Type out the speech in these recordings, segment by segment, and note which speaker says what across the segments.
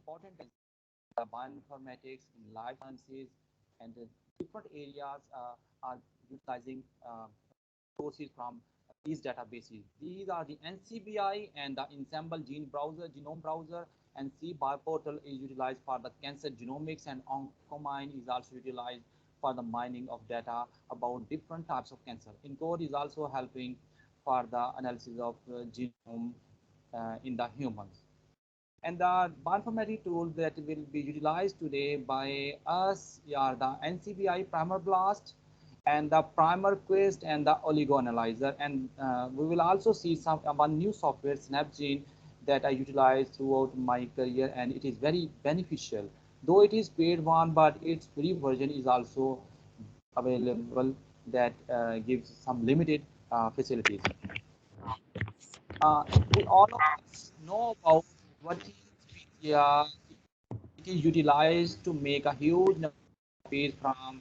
Speaker 1: important bioinformatics in life sciences, and different areas are utilizing sources from these databases. These are the NCBI and the Ensemble Gene Browser, Genome Browser, and C Bioportal is utilized for the cancer genomics, and Oncomine is also utilized for the mining of data about different types of cancer. ENCODE is also helping for the analysis of genome in the humans. And the bioinformatics tools that will be utilized today by us are the NCBI Primer Blast and the Primer Quest and the Oligo Analyzer. And we will also see one new software, SnapGene, that I utilized throughout my career, and it is very beneficial. Though it is paid one, but its free version is also available that gives some limited facilities. We all of us know about what is PCR. It is utilized to make a huge number of copies from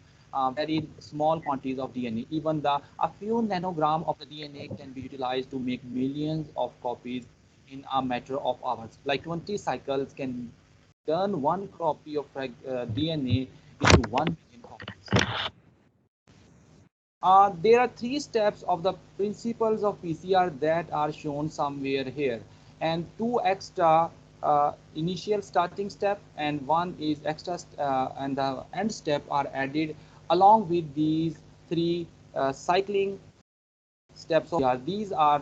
Speaker 1: very small quantities of DNA. Even a few nanogram of the DNA can be utilized to make millions of copies in a matter of hours. Like 20 cycles can turn one copy of DNA into 1 million copies. There are three steps of the principles of PCR that are shown somewhere here, and two extra initial starting step and one is extra and the end step are added along with these three cycling steps of PCR. These are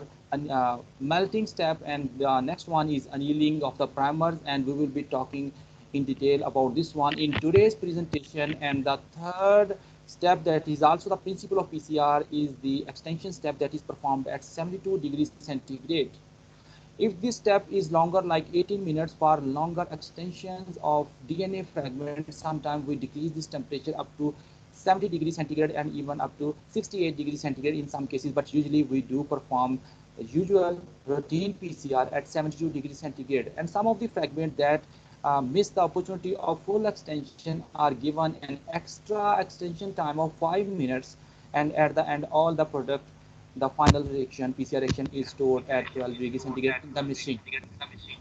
Speaker 1: melting step, and the next one is annealing of the primers, and we will be talking in detail about this one in today's presentation. And the third step that is also the principle of PCR is the extension step that is performed at 72 degrees centigrade. If this step is longer, like 18 minutes, for longer extensions of DNA fragments, sometimes we decrease this temperature up to 70 degrees centigrade and even up to 68 degrees centigrade in some cases, but usually we do perform the usual routine PCR at 72 degrees centigrade. And some of the fragments that miss the opportunity of full extension are given an extra extension time of 5 minutes, and at the end all the product, the final reaction, PCR reaction, is stored at 12 degrees centigrade in the machine.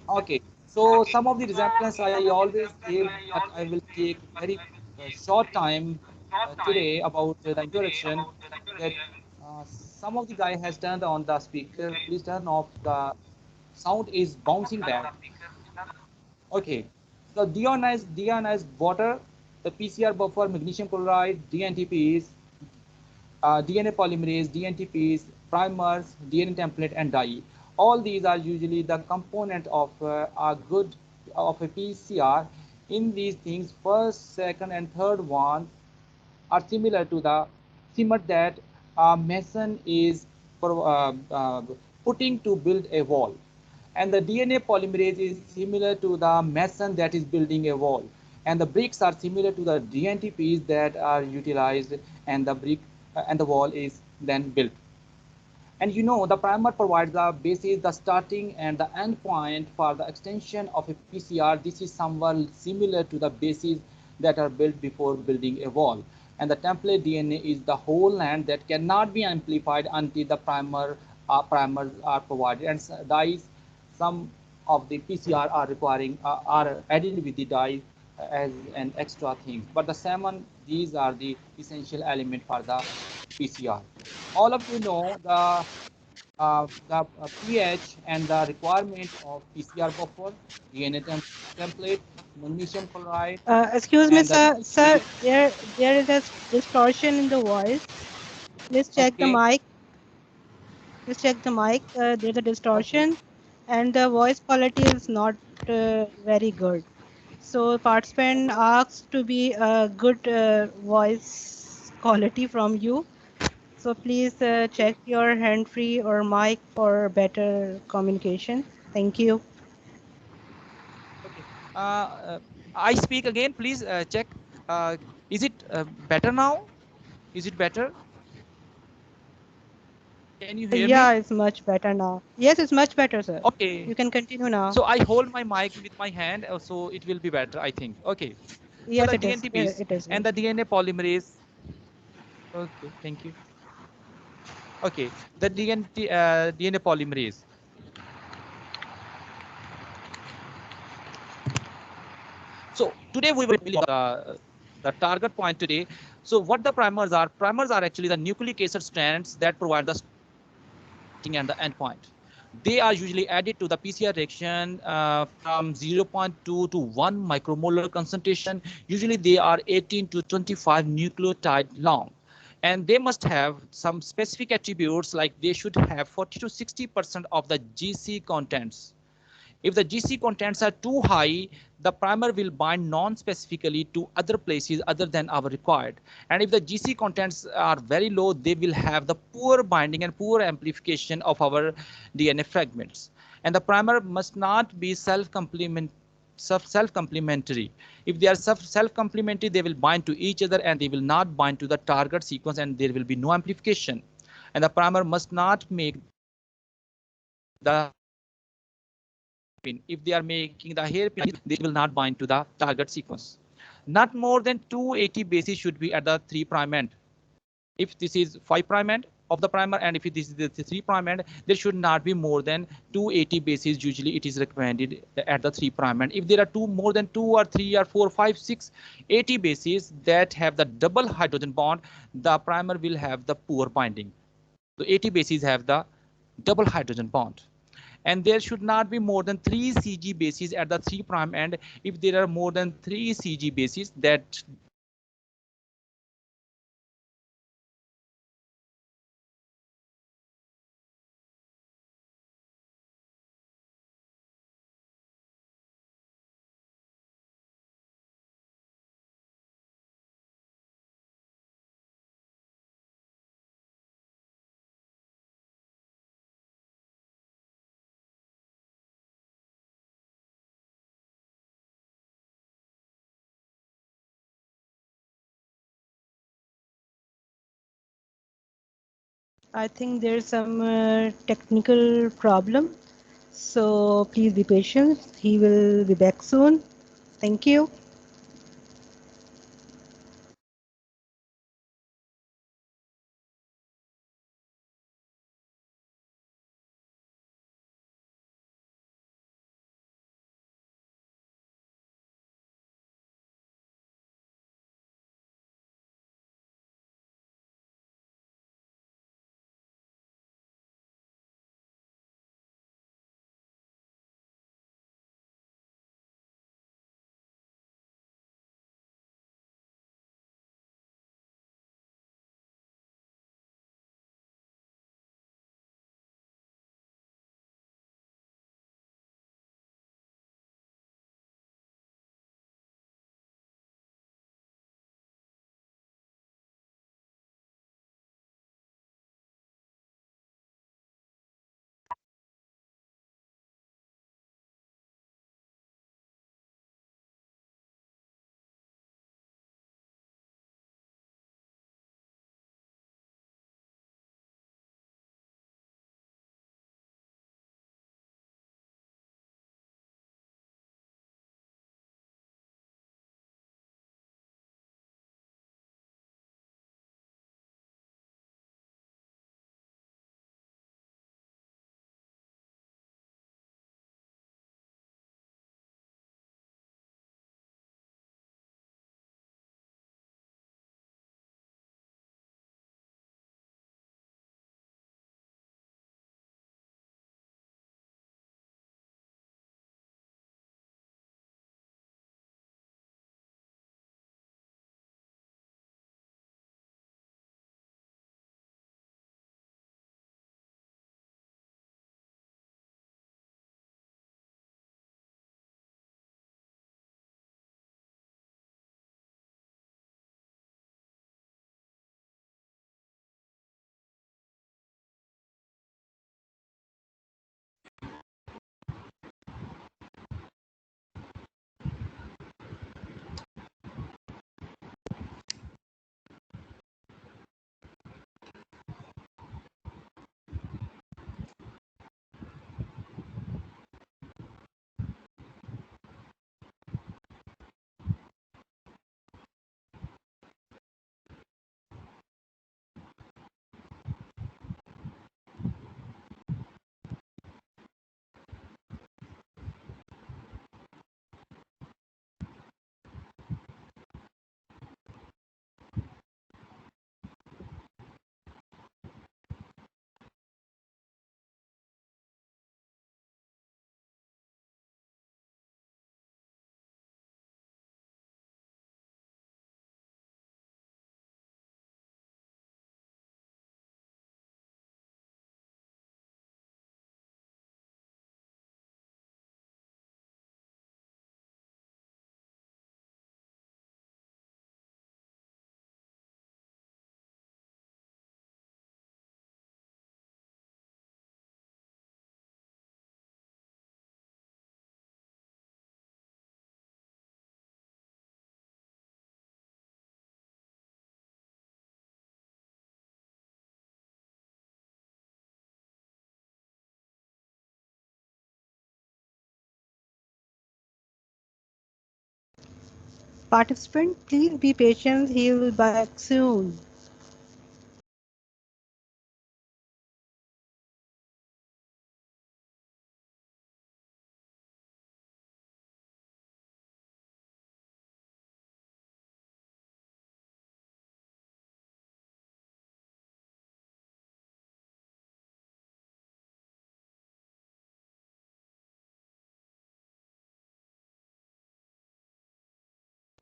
Speaker 1: Okay, so some of the examples I always give, but I will take very short time today about the introduction. That some of the guy has turned on the speaker. Please turn off, the sound is bouncing back. Okay, so deionized water, the PCR buffer, magnesium chloride, DNTPs, DNA polymerase, DNTPs, primers, DNA template, and dye. All these are usually the component of a PCR. In these things, first, second, and third one are similar to the simmer that a mason is putting to build a wall. And the DNA polymerase is similar to the mason that is building a wall. And the bricks are similar to the DNTPs that are utilized, and the brick and the wall is then built. And you know, the primer provides the basis, the starting and the end point for the extension of a PCR. This is somewhat similar to the bases that are built before building a wall. And the template DNA is the whole land that cannot be amplified until the primers are provided. And dyes, some of the PCR are requiring are added with the dye as an extra thing. But the salmon, these are the essential element for the PCR. All of you know the pH and the requirement of PCR buffer, DNA template, magnesium chloride,
Speaker 2: Excuse me,
Speaker 1: and the
Speaker 2: sir. Sir, there is a distortion in the voice. Please check the
Speaker 1: okay,
Speaker 2: mic. Please check the mic. There's a
Speaker 1: okay,
Speaker 2: distortion, and the voice quality is not very good. So participant asks to be a good voice quality from you. So please check your hand-free or mic for better communication. Thank you.
Speaker 1: okay. I speak again. Please check. Uh, is it better now? Is it better? Can you hear
Speaker 2: Yeah,
Speaker 1: me?
Speaker 2: it's much better now. Yes, it's much better, sir.
Speaker 1: Okay.
Speaker 2: You can continue now.
Speaker 1: So I hold my mic with my hand, so it will be better, I think. Okay. So
Speaker 2: Yes,
Speaker 1: the
Speaker 2: it is.
Speaker 1: DNTPs
Speaker 2: It is.
Speaker 1: and the DNA polymerase. Okay, thank you. Okay, the DNA polymerase. Today we will the target point today. So what the primers are? Primers are actually the nucleic acid strands that provide the starting and the end point. They are usually added to the PCR reaction from 0.2 to 1 micromolar concentration. Usually they are 18 to 25 nucleotide long. And they must have some specific attributes, like they should have 40 to 60% of the GC contents. If the GC contents are too high, the primer will bind non-specifically to other places other than our required. And if the GC contents are very low, they will have the poor binding and poor amplification of our DNA fragments. And the primer must not be self-complementary. If they are self-complementary, they will bind to each other and they will not bind to the target sequence, and there will be no amplification. And the primer must not make the hairpin. If they are making the hairpin, they will not bind to the target sequence. Not more than 280 bases should be at the 3' end. If this is 5' end of the primer, and if this is the 3' end, there should not be more than 280 bases. Usually it is recommended at the 3' end. If there are more than 2 or 3 or 4, 5, 6, 80 bases that have the double hydrogen bond, the primer will have the poor binding. So 80 bases have the double hydrogen bond. And there should not be more than 3 CG bases at the 3' end. If there are more than 3 CG bases, that
Speaker 2: I think there's some technical problem. So please be patient. He will be back soon. Thank you. Participant, please be patient. He will be back soon.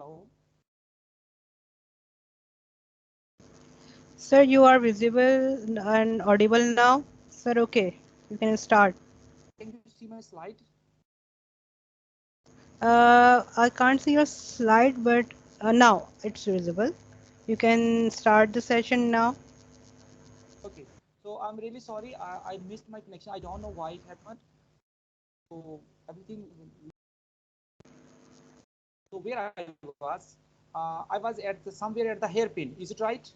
Speaker 1: Hello.
Speaker 2: Sir, you are visible and audible now. Sir, okay, you can start.
Speaker 1: Can you see my slide?
Speaker 2: I can't see your slide, but now it's visible. You can start the session now.
Speaker 1: Okay. So I'm really sorry. I missed my connection. I don't know why it happened. So everything. So where I was at somewhere at the hairpin. Is it right?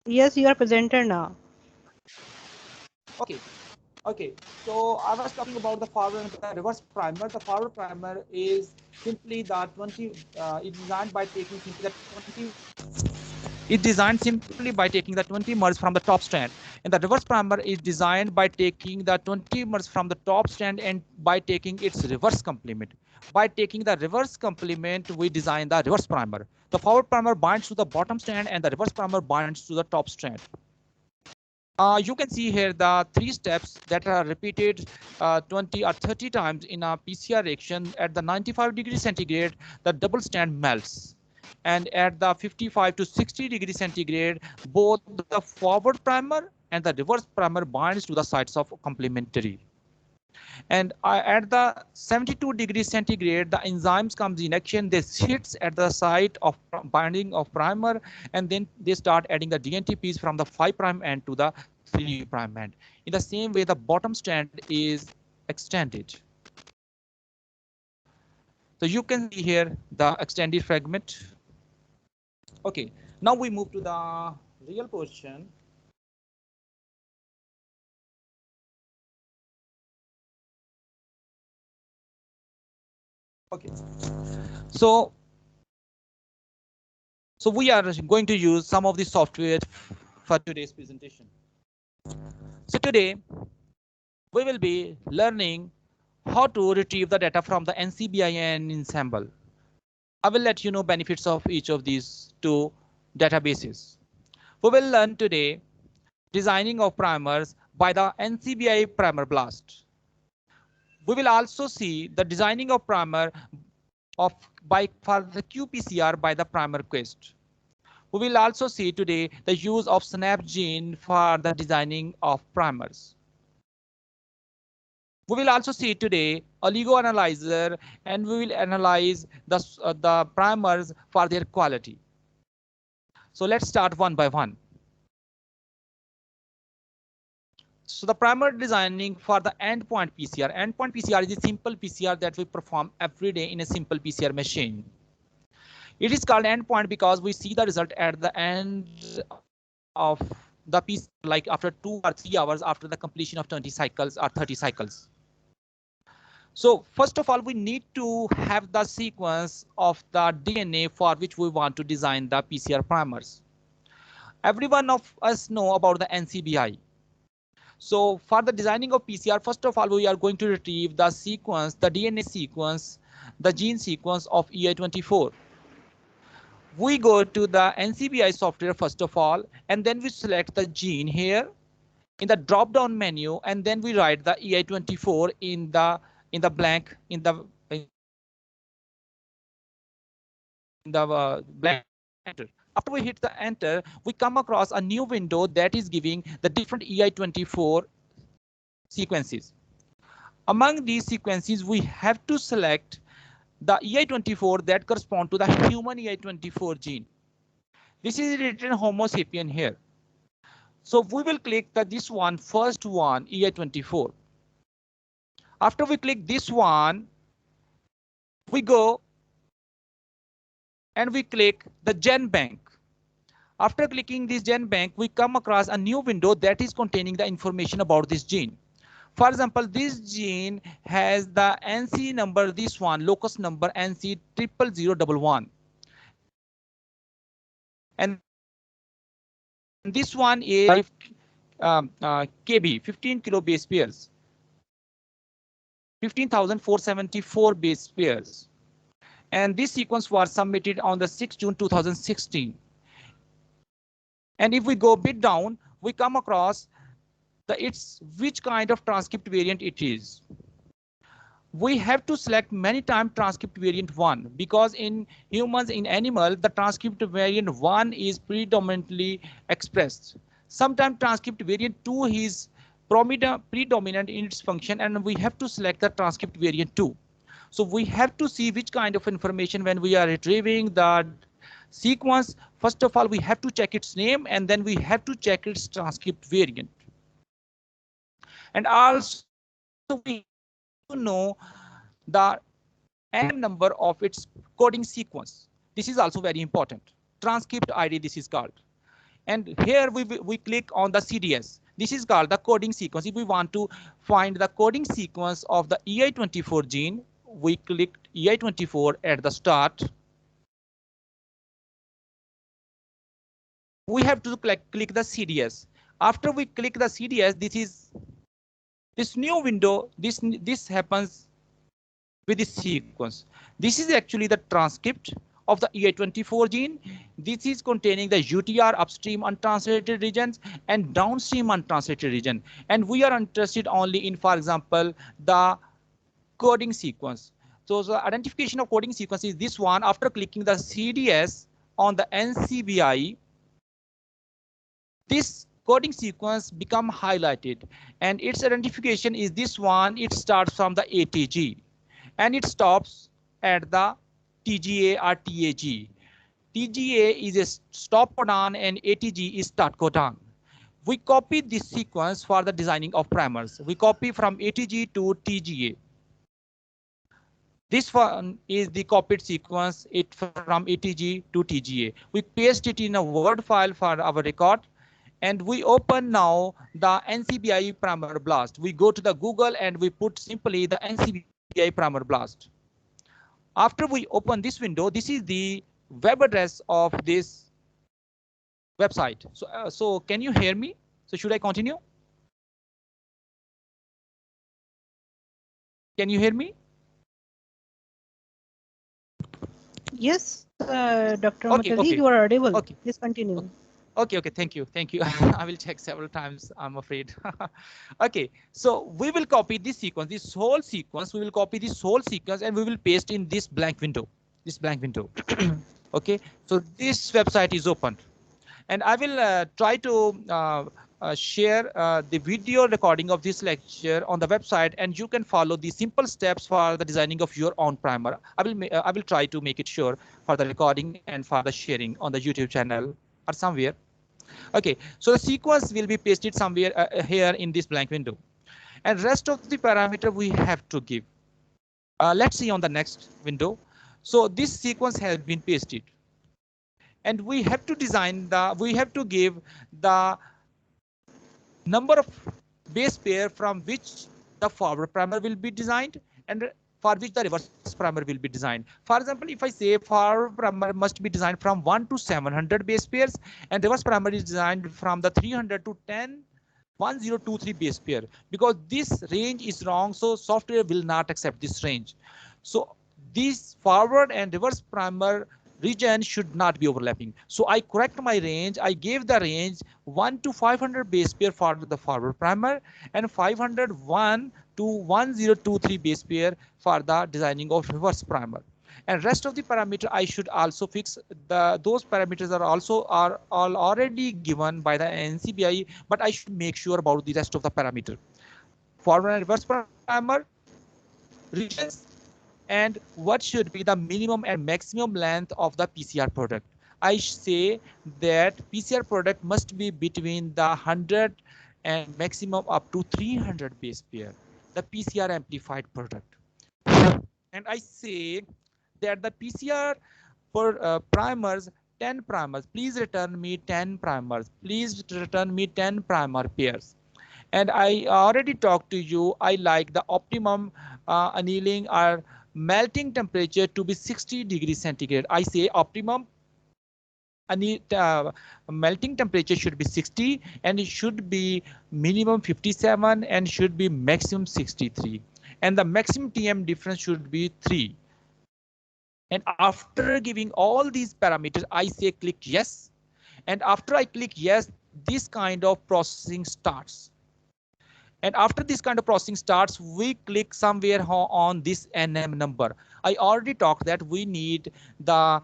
Speaker 2: Yes, you are presenter now.
Speaker 1: Okay. Okay, so I was talking about the forward and the reverse primer. The forward primer is simply the 20. It's designed by taking simply the 20. It's designed simply by taking the 20 mers from the top strand, and the reverse primer is designed by taking the 20 mers from the top strand and by taking its reverse complement. By taking the reverse complement, we design the reverse primer. The forward primer binds to the bottom strand, and the reverse primer binds to the top strand. You can see here the three steps that are repeated 20 or 30 times in a PCR reaction. At the 95 degrees centigrade, the double strand melts. And at the 55 to 60 degrees centigrade, both the forward primer and the reverse primer binds to the sites of complementary. And at the 72 degrees centigrade, the enzymes comes in action. They hits at the site of binding of primer, and then they start adding the DNTPs from the 5' end to the 3' end. In the same way, the bottom strand is extended. So you can see here the extended fragment. Okay, now we move to the real portion. Okay, so we are going to use some of the software for today's presentation. So today we will be learning how to retrieve the data from the NCBI and Ensemble. I will let you know benefits of each of these two databases. We will learn today designing of primers by the NCBI Primer Blast. We will also see the designing of primer of by for the qPCR by the Primer Quest. We will also see today the use of SNAP gene for the designing of primers. We will also see today Oligo Analyzer, and we will analyze the primers for their quality. So let's start one by one. So the primer designing for the endpoint PCR. Endpoint PCR is a simple PCR that we perform every day in a simple PCR machine. It is called endpoint because we see the result at the end of the PCR, like after 2 or 3 hours after the completion of 20 cycles or 30 cycles. So first of all, we need to have the sequence of the DNA for which we want to design the PCR primers. Every one of us know about the NCBI. So for the designing of PCR, first of all, we are going to retrieve the sequence, the DNA sequence, the gene sequence of EI24. We go to the NCBI software first of all, and then we select the gene here in the drop down menu, and then we write the EI24 in the blank blank enter. After we hit the enter, we come across a new window that is giving the different EI24 sequences. Among these sequences, we have to select the EI24 that correspond to the human EI24 gene. This is written Homo sapien here. So we will click this one, first one, EI24. After we click this one, we go and we click the Gen Bank. After clicking this Gen Bank, we come across a new window that is containing the information about this gene. For example, this gene has the NC number, this one, locus number NC 00011. And this one is KB, 15 kilo base pairs, 15,474 base pairs. And this sequence was submitted on the 6th June 2016. And if we go a bit down, we come across it's which kind of transcript variant it is. We have to select many times transcript variant 1 because in humans, in animal, the transcript variant 1 is predominantly expressed. Sometimes transcript variant 2 is predominant in its function, and we have to select the transcript variant 2. So we have to see which kind of information when we are retrieving the sequence. First of all, we have to check its name, and then we have to check its transcript variant. And also we have to know the n number of its coding sequence. This is also very important. Transcript ID, this is called. And here we click on the CDS. This is called the coding sequence. If we want to find the coding sequence of the EI24 gene, we click EI24 at the start. We have to click the CDS. After we click the CDS, this new window, this happens with this sequence. This is actually the transcript of the EI24 gene. This is containing the UTR upstream untranslated regions and downstream untranslated region. And we are interested only in, for example, the coding sequence. So the identification of coding sequence is this one. After clicking the CDS on the NCBI, this coding sequence become highlighted, and its identification is this one. It starts from the ATG and it stops at the TGA or TAG. TGA is a stop codon and ATG is start codon. We copy this sequence for the designing of primers. We copy from ATG to TGA. This one is the copied sequence, it from ATG to TGA. We paste it in a Word file for our record. And we open now the NCBI primer blast. We go to the Google and we put simply the NCBI primer blast. After we open this window, this is the web address of this website. So can you hear me? So should I continue? Can you hear me?
Speaker 2: Yes, Dr.
Speaker 1: Okay,
Speaker 2: Mukherjee,
Speaker 1: okay.
Speaker 2: you are audible.
Speaker 1: Okay.
Speaker 2: Please continue.
Speaker 1: Okay, thank you. I will check several times, I'm afraid. Okay, so we will copy this sequence, this whole sequence. We will copy this whole sequence and we will paste in this blank window. Okay, so this website is opened, and I will try to share the video recording of this lecture on the website, and you can follow the simple steps for the designing of your own primer. I will try to make it sure for the recording and for the sharing on the YouTube channel or somewhere. Okay, so the sequence will be pasted somewhere here in this blank window, and rest of the parameter we have to give. Let's see on the next window. So this sequence has been pasted, and we have to give the number of base pair from which the forward primer will be designed and for which the reverse primer will be designed. For example, if I say forward primer must be designed from 1 to 700 base pairs and reverse primer is designed from the 300 to 1023 base pair, because this range is wrong, so software will not accept this range. So this forward and reverse primer region should not be overlapping. So I correct my range. I gave the range 1 to 500 base pair for the forward primer and 501 to 1023 base pair for the designing of reverse primer. And rest of the parameter I should also fix. Those parameters are all already given by the NCBI, but I should make sure about the rest of the parameter. Forward and reverse primer regions, and what should be the minimum and maximum length of the PCR product. I say that PCR product must be between the 100 and maximum up to 300 base pair, the PCR amplified product. And I say that the PCR for primers, 10 primers, please return me 10 primers, please return me 10 primer pairs. And I already talked to you, I like the optimum annealing or melting temperature to be 60 degrees centigrade. I say optimum melting temperature should be 60 and it should be minimum 57 and should be maximum 63. And the maximum TM difference should be 3. And after giving all these parameters, I say click yes. And after I click yes, this kind of processing starts. And after this kind of processing starts, we click somewhere on this NM number. I already talked that we need the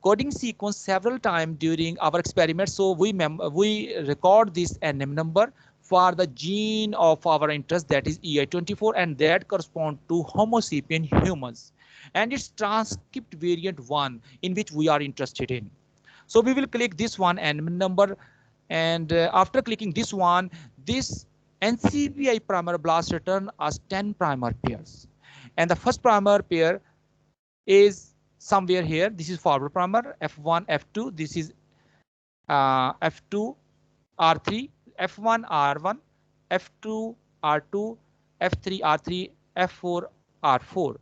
Speaker 1: coding sequence several times during our experiment. So we record this NM number for the gene of our interest, that is EI24, and that correspond to Homo sapien humans. And it's transcript variant 1 in which we are interested in. So we will click this one NM number, and after clicking this one, this NCBI primer blast return as 10 primer pairs. And the first primer pair is somewhere here. This is forward primer F1, F2. This is F2, R3, F1, R1, F2, R2, F3, R3, F4, R4.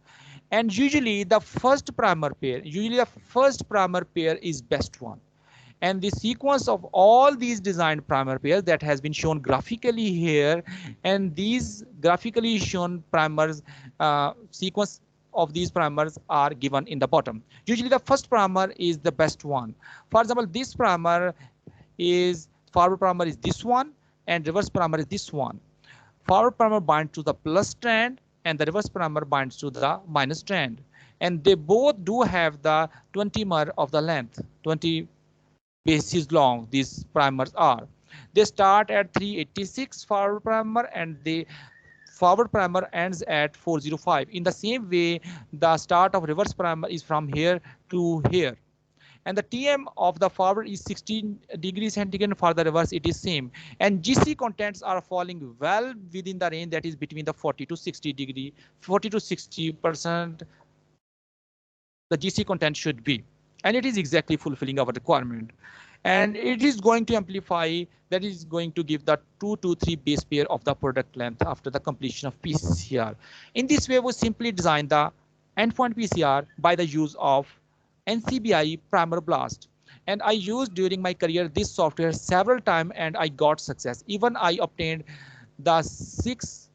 Speaker 1: And usually the first primer pair, is best one. And the sequence of all these designed primer pairs that has been shown graphically here, and these graphically shown primers sequence of these primers are given in the bottom. Usually the first primer is the best one. For example, this primer is forward primer is this one and reverse primer is this one. Forward primer binds to the plus strand and the reverse primer binds to the minus strand. And they both do have the 20 mer of the length, 20 bases long. These primers are. They start at 386 forward primer and the forward primer ends at 405. In the same way, the start of reverse primer is from here to here. And the TM of the forward is 16 degrees centigrade. For the reverse, it is same. And GC contents are falling well within the range that is between the 40 to 60 degree, 40 to 60% the GC content should be. And it is exactly fulfilling our requirement. And it is going to amplify, that is going to give the 2 to 3 base pair of the product length after the completion of PCR. In this way, we simply design the endpoint PCR by the use of NCBI primer blast. And I used during my career this software several times and I got success. Even I obtained the 6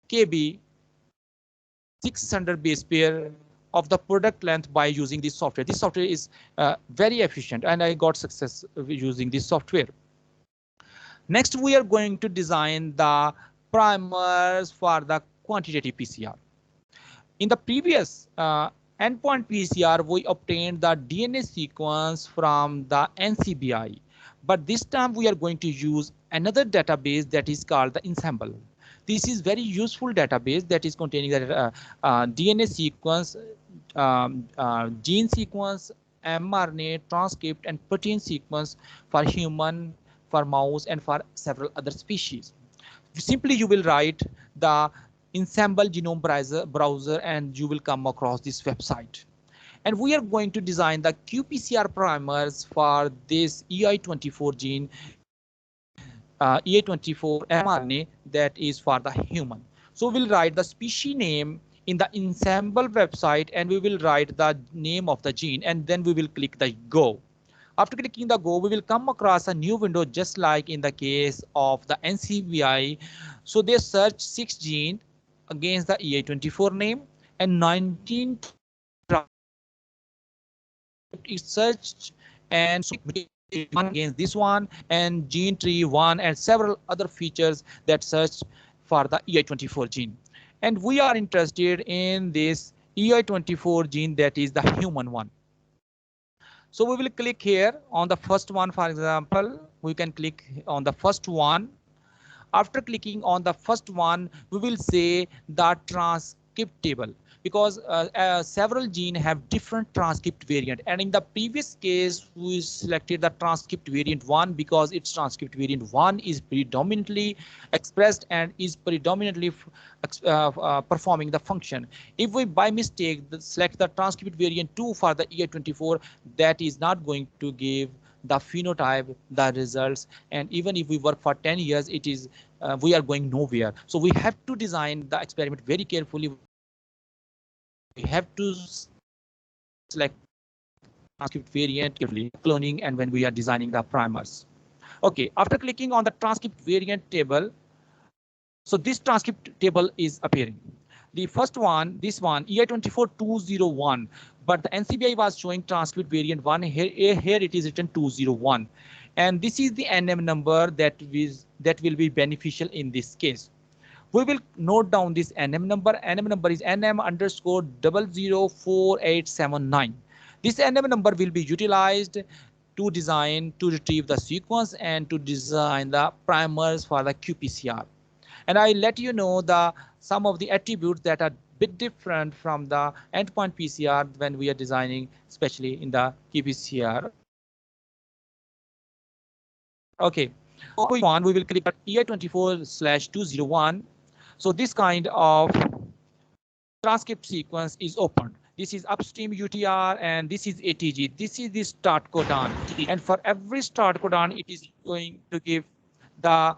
Speaker 1: KB 600 base pair of the product length by using this software. This software is very efficient and I got success using this software. Next, we are going to design the primers for the quantitative PCR. In the previous endpoint PCR, we obtained the DNA sequence from the NCBI. But this time we are going to use another database that is called the Ensemble. This is very useful database that is containing the DNA sequence, gene sequence, mRNA, transcript, and protein sequence for human, for mouse, and for several other species. Simply, you will write the Ensemble genome browser and you will come across this website. And we are going to design the qPCR primers for this EI24 gene, EI24 mRNA that is for the human. So we'll write the species name in the Ensemble website and we will write the name of the gene and then we will click the go. After clicking the go, we will come across a new window just like in the case of the NCBI. So they search 6 genes against the EI24 name and 19 is searched and so one against this one and gene tree 1 and several other features that search for the EI24 gene. And we are interested in this EI24 gene that is the human one. So we will click here on the first one. For example, we can click on the first one. After clicking on the first one, we will say the transcript table because several genes have different transcript variant. And in the previous case, we selected the transcript variant 1 because its transcript variant 1 is predominantly expressed and is predominantly performing the function. If we by mistake select the transcript variant 2 for the EI24, that is not going to give the phenotype, the results, and even if we work for 10 years, it is we are going nowhere. So we have to design the experiment very carefully. We have to select transcript variant carefully cloning and when we are designing the primers. Okay, after clicking on the transcript variant table, so this transcript table is appearing. The first one, this one, EI24201, but the NCBI was showing transcript variant 1. Here it is written 201. And this is the NM number that will be beneficial in this case. We will note down this NM number. NM number is NM underscore 004879. This NM number will be utilized to design, to retrieve the sequence and to design the primers for the qPCR. And I let you know the some of the attributes that are bit different from the endpoint PCR when we are designing, especially in the qPCR. Okay, so moving on, we will click on EI24/201. So this kind of transcript sequence is opened. This is upstream UTR and this is ATG. This is the start codon. And for every start codon, it is going to give the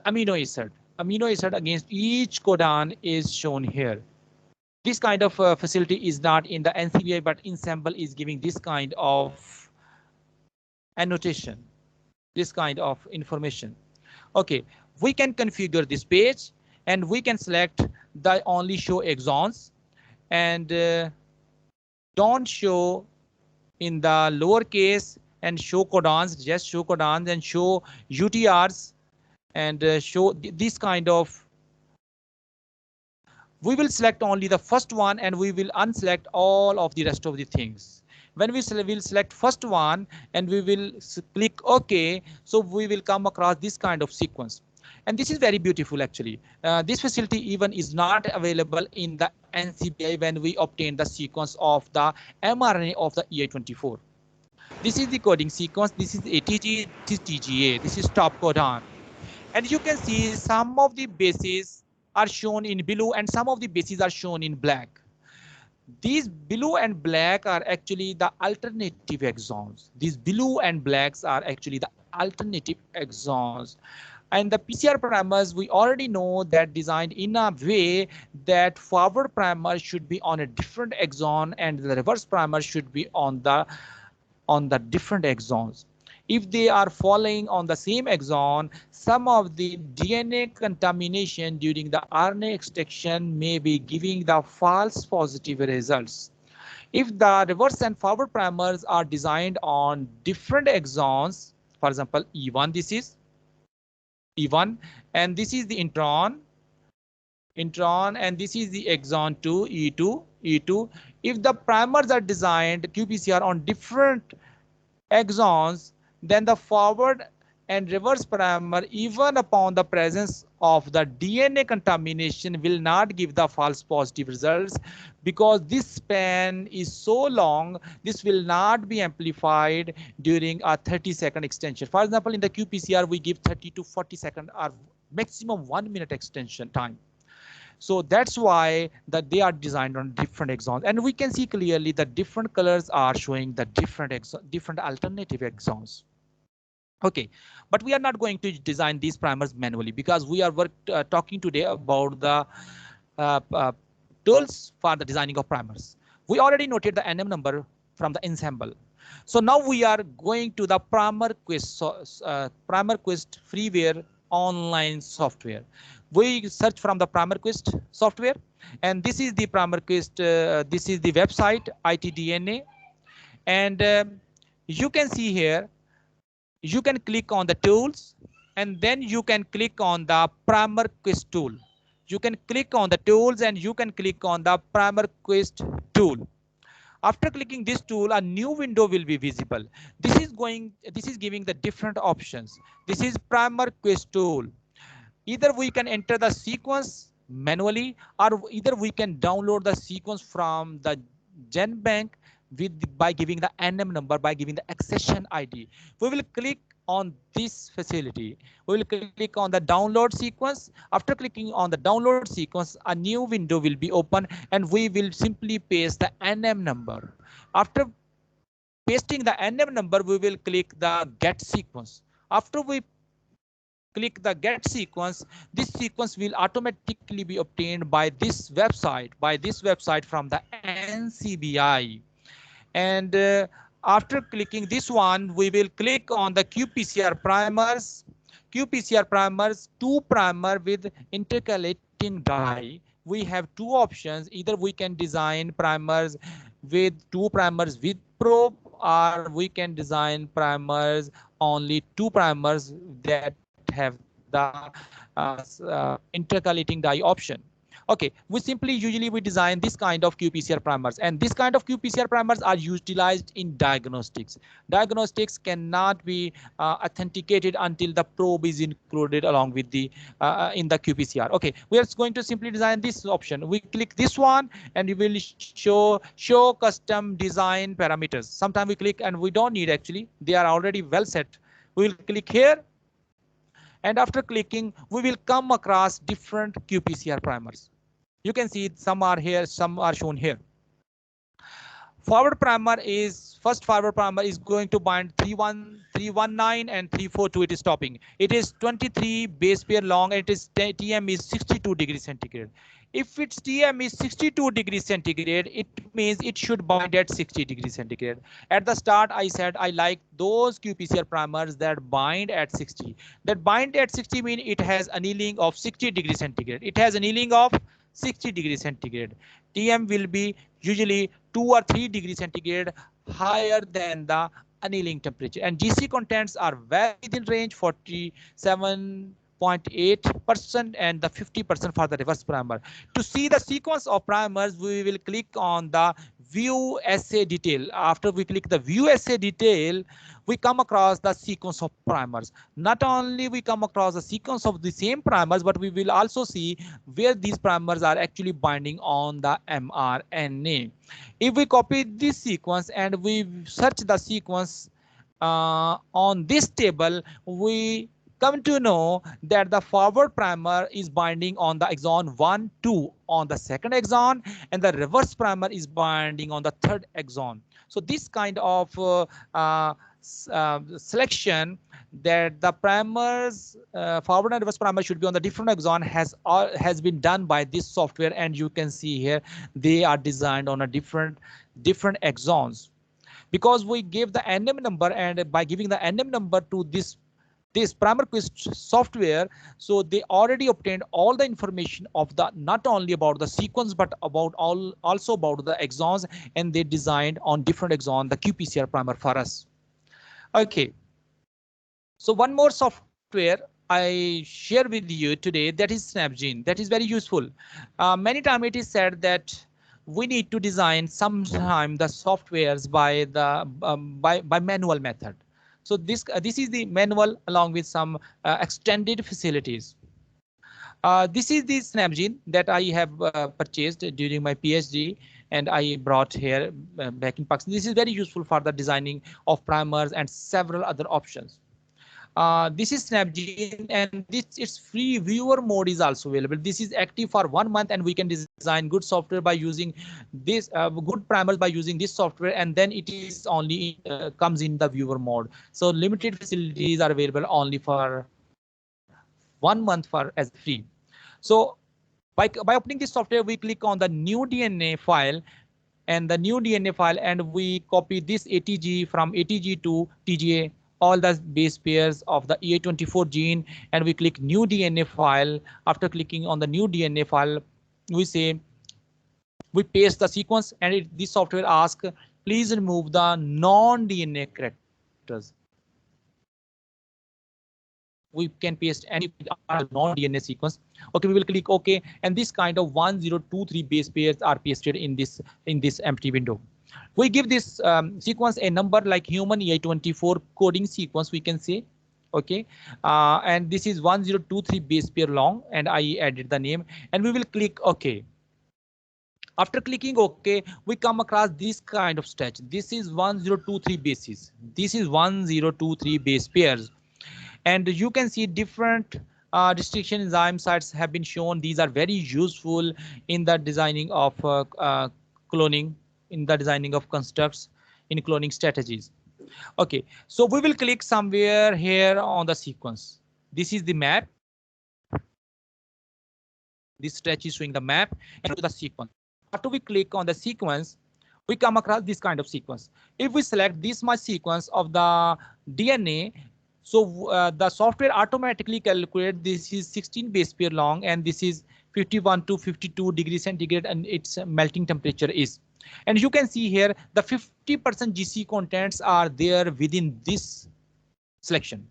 Speaker 1: amino acid. Amino acid against each codon is shown here. This kind of facility is not in the NCBI, but Ensemble is giving this kind of annotation, this kind of information. Okay, we can configure this page and we can select the only show exons and don't show in the lowercase and show codons, just show codons and show UTRs and show this kind of. We will select only the first one and we will unselect all of the rest of the things. When we will select first one and we will click OK, so we will come across this kind of sequence. And this is very beautiful actually. This facility even is not available in the NCBI when we obtain the sequence of the mRNA of the EI24. This is the coding sequence. This is ATG, this is TGA, this is stop codon. And you can see some of the bases are shown in blue and some of the bases are shown in black. These blue and black are actually the alternative exons. These blue and blacks are actually the alternative exons. And the PCR primers, we already know that designed in a way that forward primer should be on a different exon and the reverse primer should be on the different exons. If they are falling on the same exon, some of the DNA contamination during the RNA extraction may be giving the false positive results. If the reverse and forward primers are designed on different exons, for example, E1, this is E1, and this is the intron, and this is the exon 2, E2. If the primers are designed qPCR on different exons, then the forward and reverse primer, even upon the presence of the DNA contamination, will not give the false positive results because this span is so long, this will not be amplified during a 30-second extension. For example, in the qPCR, we give 30 to 40 second or maximum 1 minute extension time. So that's why that they are designed on different exons, and we can see clearly the different colors are showing the different alternative exons. Okay, but we are not going to design these primers manually because we are talking today about the tools for the designing of primers. We already noted the NM number from the ensemble. So now we are going to the PrimerQuest freeware online software. We search from the PrimerQuest software, and this is the PrimerQuest. This is the website ITDNA, and you can see here. You can click on the tools, and then you can click on the PrimerQuest tool. You can click on the tools, and you can click on the PrimerQuest tool. After clicking this tool, a new window will be visible. This is giving the different options. This is PrimerQuest tool. Either we can enter the sequence manually, or either we can download the sequence from the GenBank by giving the NM number, by giving the accession ID. We will click on this facility. We will click on the download sequence. After clicking on the download sequence, a new window will be open, and we will simply paste the NM number. After pasting the NM number, we will click the get sequence. After we click the get sequence, this sequence will automatically be obtained by this website from the NCBI. And after clicking this one, we will click on the qPCR primers. qPCR primers, two primer with intercalating dye. We have two options. Either we can design primers with two primers with probe, or we can design primers only two primers that have the intercalating dye option. Okay, we simply usually we design this kind of qPCR primers, and this kind of qPCR primers are utilized in diagnostics. Diagnostics cannot be authenticated until the probe is included along with the in the qPCR. Okay, we are going to simply design this option. We click this one and it will show custom design parameters. Sometimes we click and we don't need, actually they are already well set. We will click here, and after clicking we will come across different qPCR primers. You can see some are here, some are shown here. Forward primer is first forward primer is going to bind 319 and 342. It is stopping. It is 23 base pair long. It is TM is 62 degrees centigrade. If its TM is 62 degrees centigrade, it means it should bind at 60 degrees centigrade. At the start, I said I like those qPCR primers that bind at 60. That bind at 60 means it has annealing of 60 degrees centigrade. It has annealing of 60 degrees centigrade. TM will be usually 2 or 3 degrees centigrade higher than the annealing temperature, and GC contents are well within range, 47.8% and the 50% for the reverse primer. To see the sequence of primers, we will click on the view assay detail. After we click the view assay detail, we come across the sequence of primers. Not only we come across the sequence of the same primers, but we will also see where these primers are actually binding on the mRNA. If we copy this sequence and we search the sequence on this table, we come to know that the forward primer is binding on the exon 1, 2 on the second exon, and the reverse primer is binding on the third exon. So this kind of selection that the primers forward and reverse primer should be on the different exon has been done by this software, and you can see here they are designed on a different exons. Because we gave the NM number, and by giving the NM number to this PrimerQuest software, so they already obtained all the information of the not only about the sequence but about also about the exons, and they designed on different exon the qPCR primer for us. Okay, so one more software I share with you today, that is SnapGene. That is very useful. Many times it is said that we need to design sometime the softwares by the by manual method. So this is the manual along with some extended facilities. This is the SnapGene that I have purchased during my PhD, and I brought here back in Pakistan. This is very useful for the designing of primers and several other options. This is SnapGene, and this its free viewer mode is also available. This is active for 1 month, and we can design good software by using this good primers by using this software, and then it is only comes in the viewer mode. So limited facilities are available only for 1 month for as free. So by opening this software, we click on the new DNA file, and the new DNA file, and we copy this ATG from ATG to TGA, all the base pairs of the EA24 gene, and we click new DNA file. After clicking on the new DNA file, we paste the sequence, and this software asks, please remove the non-DNA characters. We can paste any non-DNA sequence. Okay, we will click OK, and this kind of 1023 base pairs are pasted in this empty window. We give this sequence a number like human EI24 coding sequence, we can say. Okay, and this is 1023 base pair long, and I added the name, and we will click OK. After clicking OK, we come across this kind of stage. This is 1023 bases. This is 1023 base pairs. And you can see different restriction enzyme sites have been shown. These are very useful in the designing of cloning, in the designing of constructs. in cloning strategies. Okay, so we will click somewhere here on the sequence. This is the map. This stretch is showing the map and to the sequence. After we click on the sequence, we come across this kind of sequence. If we select this much sequence of the DNA, so the software automatically calculates this is 16 base pair long and this is 51 to 52 degrees centigrade and its melting temperature is. And you can see here the 50% GC contents are there within this selection.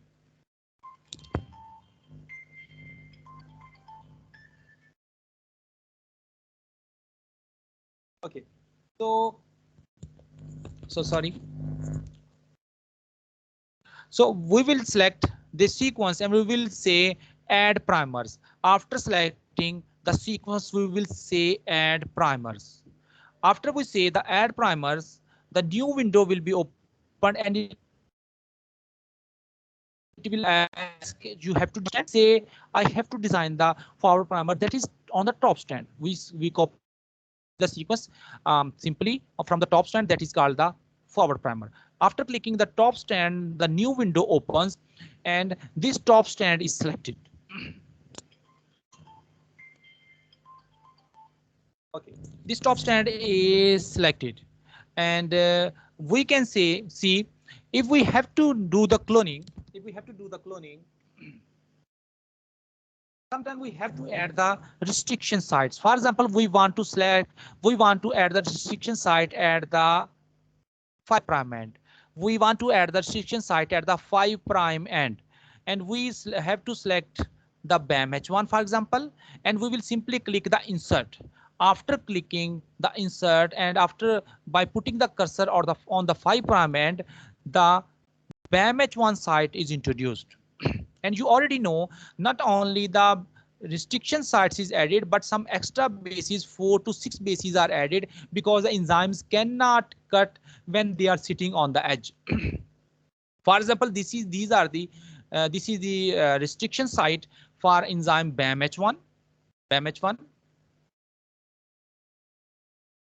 Speaker 1: Okay, so sorry. So we will select this sequence and we will say add primers. After selecting the sequence, we will say add primers. After we say the add primers, the new window will be opened and it will ask you have to say I have to design the forward primer that is on the top strand. We copy the sequence simply from the top strand, that is called the forward primer. After clicking the top strand, the new window opens and this top strand is selected. Okay, this top strand is selected and we can see if we have to do the cloning, sometimes we have to add the restriction sites. For example, we want to add the restriction site at the 5' end. We want to add the restriction site at the 5' end, and we have to select the BAM-H1, for example, and we will simply click the insert. After clicking the insert and after by putting the cursor or on the 5' end, the BAM-H1 site is introduced. And you already know not only the restriction sites is added, but some extra bases, 4 to 6 bases are added because the enzymes cannot cut when they are sitting on the edge. For example, this is the restriction site for enzyme BAM-H1.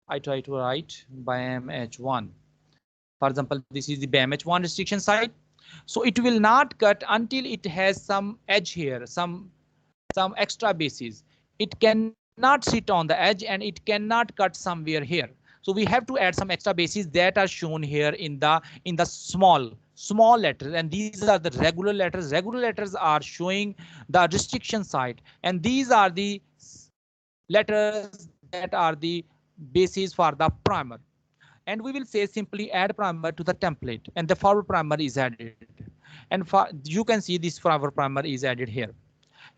Speaker 1: I try to write BAM-H1. For example, this is the BAM-H1 restriction site. So it will not cut until it has some edge here, some extra bases. It cannot sit on the edge and it cannot cut somewhere here. So we have to add some extra bases that are shown here in the small letters, and these are the regular letters. Regular letters are showing the restriction site, and these are the letters that are the bases for the primer. And we will say simply add primer to the template, and the forward primer is added. And you can see this forward primer is added here.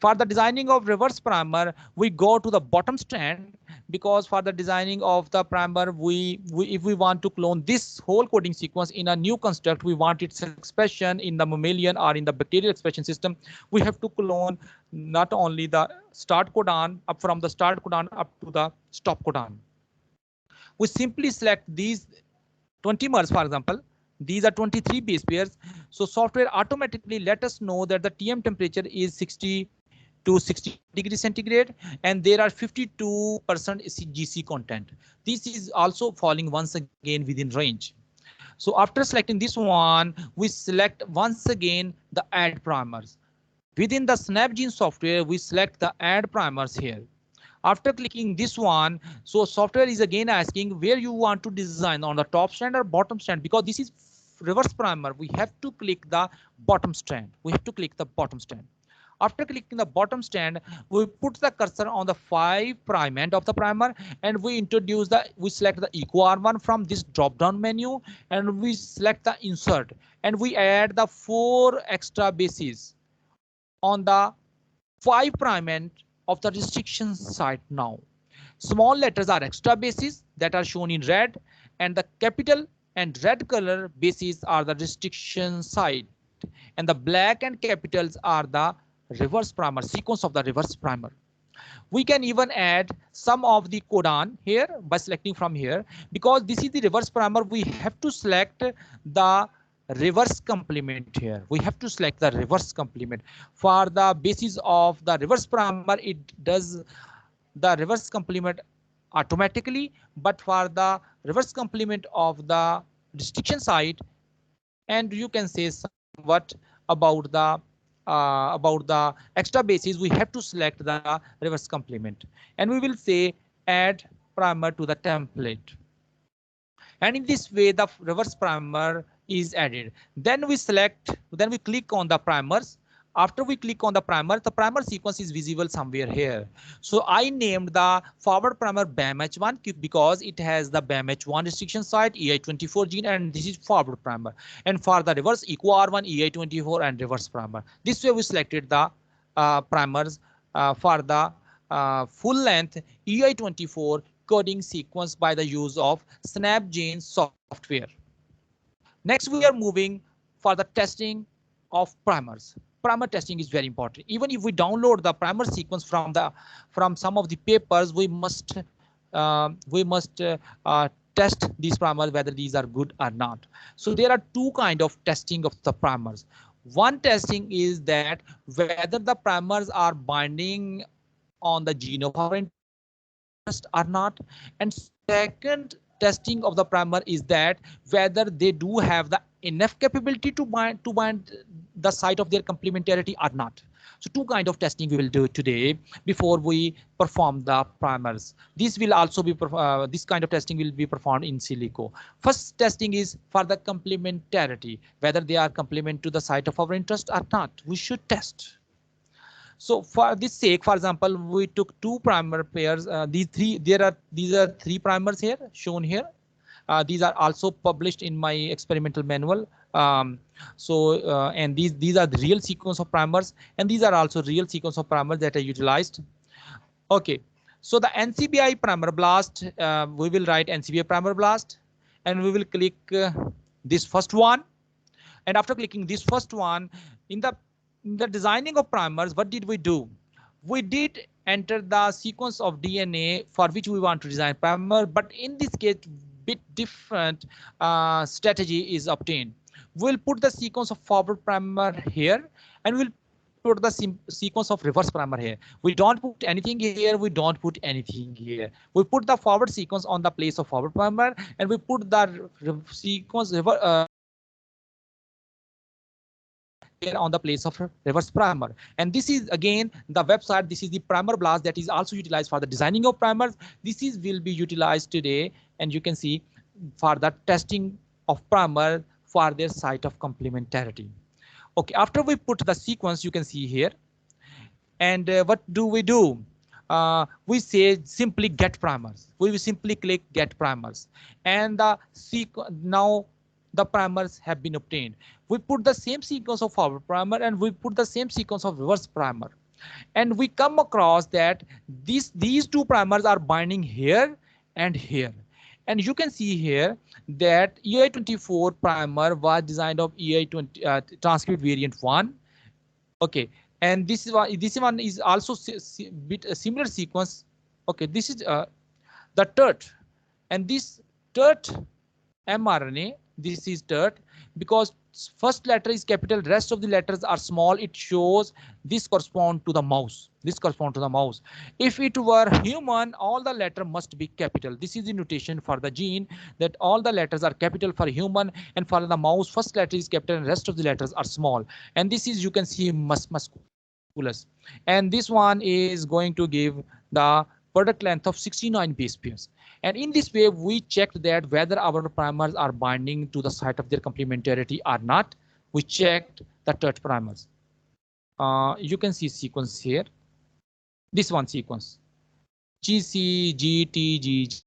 Speaker 1: For the designing of reverse primer, we go to the bottom strand, because for the designing of the primer, if we want to clone this whole coding sequence in a new construct, we want its expression in the mammalian or in the bacterial expression system, we have to clone not only the start codon up from the start codon up to the stop codon. We simply select these 20 mers, for example. These are 23 base pairs. So software automatically let us know that the TM temperature is 60 to 60 degrees centigrade, and there are 52% GC content. This is also falling once again within range. So after selecting this one, we select once again the add primers. Within the SnapGene software, we select the add primers here. After clicking this one, so software is again asking where you want to design, on the top strand or bottom strand, because this is reverse primer. We have to click the bottom strand. After clicking the bottom strand, we put the cursor on the 5' end of the primer, and we select the EcoR1 from this drop down menu, and we select the insert, and we add the 4 extra bases on the 5' end of the restriction site. Now small letters are extra bases that are shown in red, and the capital and red color bases are the restriction site, and the black and capitals are the reverse primer, sequence of the reverse primer. We can even add some of the codon here by selecting from here, because this is the reverse primer. We have to select the reverse complement here. We have to select the reverse complement. For the basis of the reverse primer, it does the reverse complement automatically, but for the reverse complement of the restriction site, and you can say somewhat about the extra bases. We have to select the reverse complement, and we will say add primer to the template. And in this way the reverse primer is added. Then we click on the primers. After we click on the primer sequence is visible somewhere here. So I named the forward primer BAMH1 because it has the BAMH1 restriction site, EI24 gene, and this is forward primer. And for the reverse EcoR1, EI24 and reverse primer. This way we selected the primers for the full length EI24 coding sequence by the use of SnapGene software. Next, we are moving for the testing of primers. Primer testing is very important. Even if we download the primer sequence from some of the papers, we must test these primers whether these are good or not. So there are two kind of testing of the primers. One testing is that whether the primers are binding on the gene of our interest or not, and second testing of the primer is that whether they do have the enough capability to bind the site of their complementarity or not. So two kind of testing we will do today before we perform the primers. This will also be this kind of testing will be performed in silico. First testing is for the complementarity, whether they are complement to the site of our interest or not. We should test. So for this sake, for example, we took two primer pairs. These are three primers here shown here. These are also published in my experimental manual. And these are the real sequence of primers, and these are also real sequence of primers that are utilized. Okay, so the NCBI primer blast, we will write NCBI primer blast, and we will click this first one. And after clicking this first one, in the designing of primers, what did we do? We did enter the sequence of DNA for which we want to design primer, but in this case, bit different strategy is obtained. We'll put the sequence of forward primer here, and we'll put the sequence of reverse primer here. We don't put anything here. We don't put anything here. We put the forward sequence on the place of forward primer, and we put the sequence here on the place of reverse primer. And this is again the website. This is the primer blast that is also utilized for the designing of primers. This is will be utilized today, and you can see for the testing of primer for their site of complementarity. Okay, after we put the sequence, you can see here. And what do? We say simply get primers. We will simply click get primers, and the now the primers have been obtained. We put the same sequence of forward primer, and we put the same sequence of reverse primer, and we come across that these two primers are binding here and here. And you can see here that EI24 primer was designed of EI20 transcript variant 1. Okay, and this one is also bit a similar sequence. Okay, this is the TERT, and this TERT mRNA, this is TERT because first letter is capital, rest of the letters are small. It shows this correspond to the mouse. This correspond to the mouse. If it were human, all the letter must be capital. This is the notation for the gene, that all the letters are capital for human, and for the mouse, first letter is capital and rest of the letters are small. And this is, you can see, musculus. And this one is going to give the product length of 69 base pairs. And in this way, we checked that whether our primers are binding to the site of their complementarity or not. We checked the TERT primers. You can see sequence here. This one sequence. GCGTGG.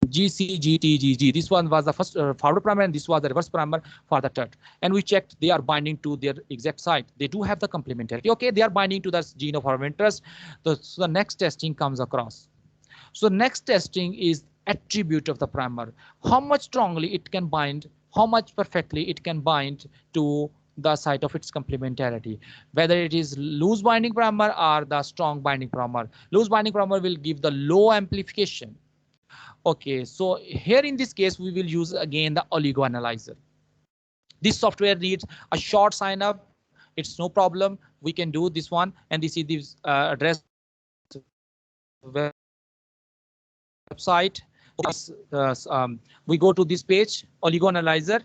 Speaker 1: GCGTGG. This one was the first forward primer, and this was the reverse primer for the TERT. And we checked they are binding to their exact site. They do have the complementarity. Okay, they are binding to the gene of our interest. So the next testing comes across. So next testing is attribute of the primer. How much strongly it can bind, how much perfectly it can bind to the site of its complementarity, whether it is loose binding primer or the strong binding primer. Loose binding primer will give the low amplification. Okay, so here in this case, we will use again the Oligo Analyzer. This software needs a short sign up. It's no problem. We can do this one. And this is the address website. We go to this page, Oligo Analyzer.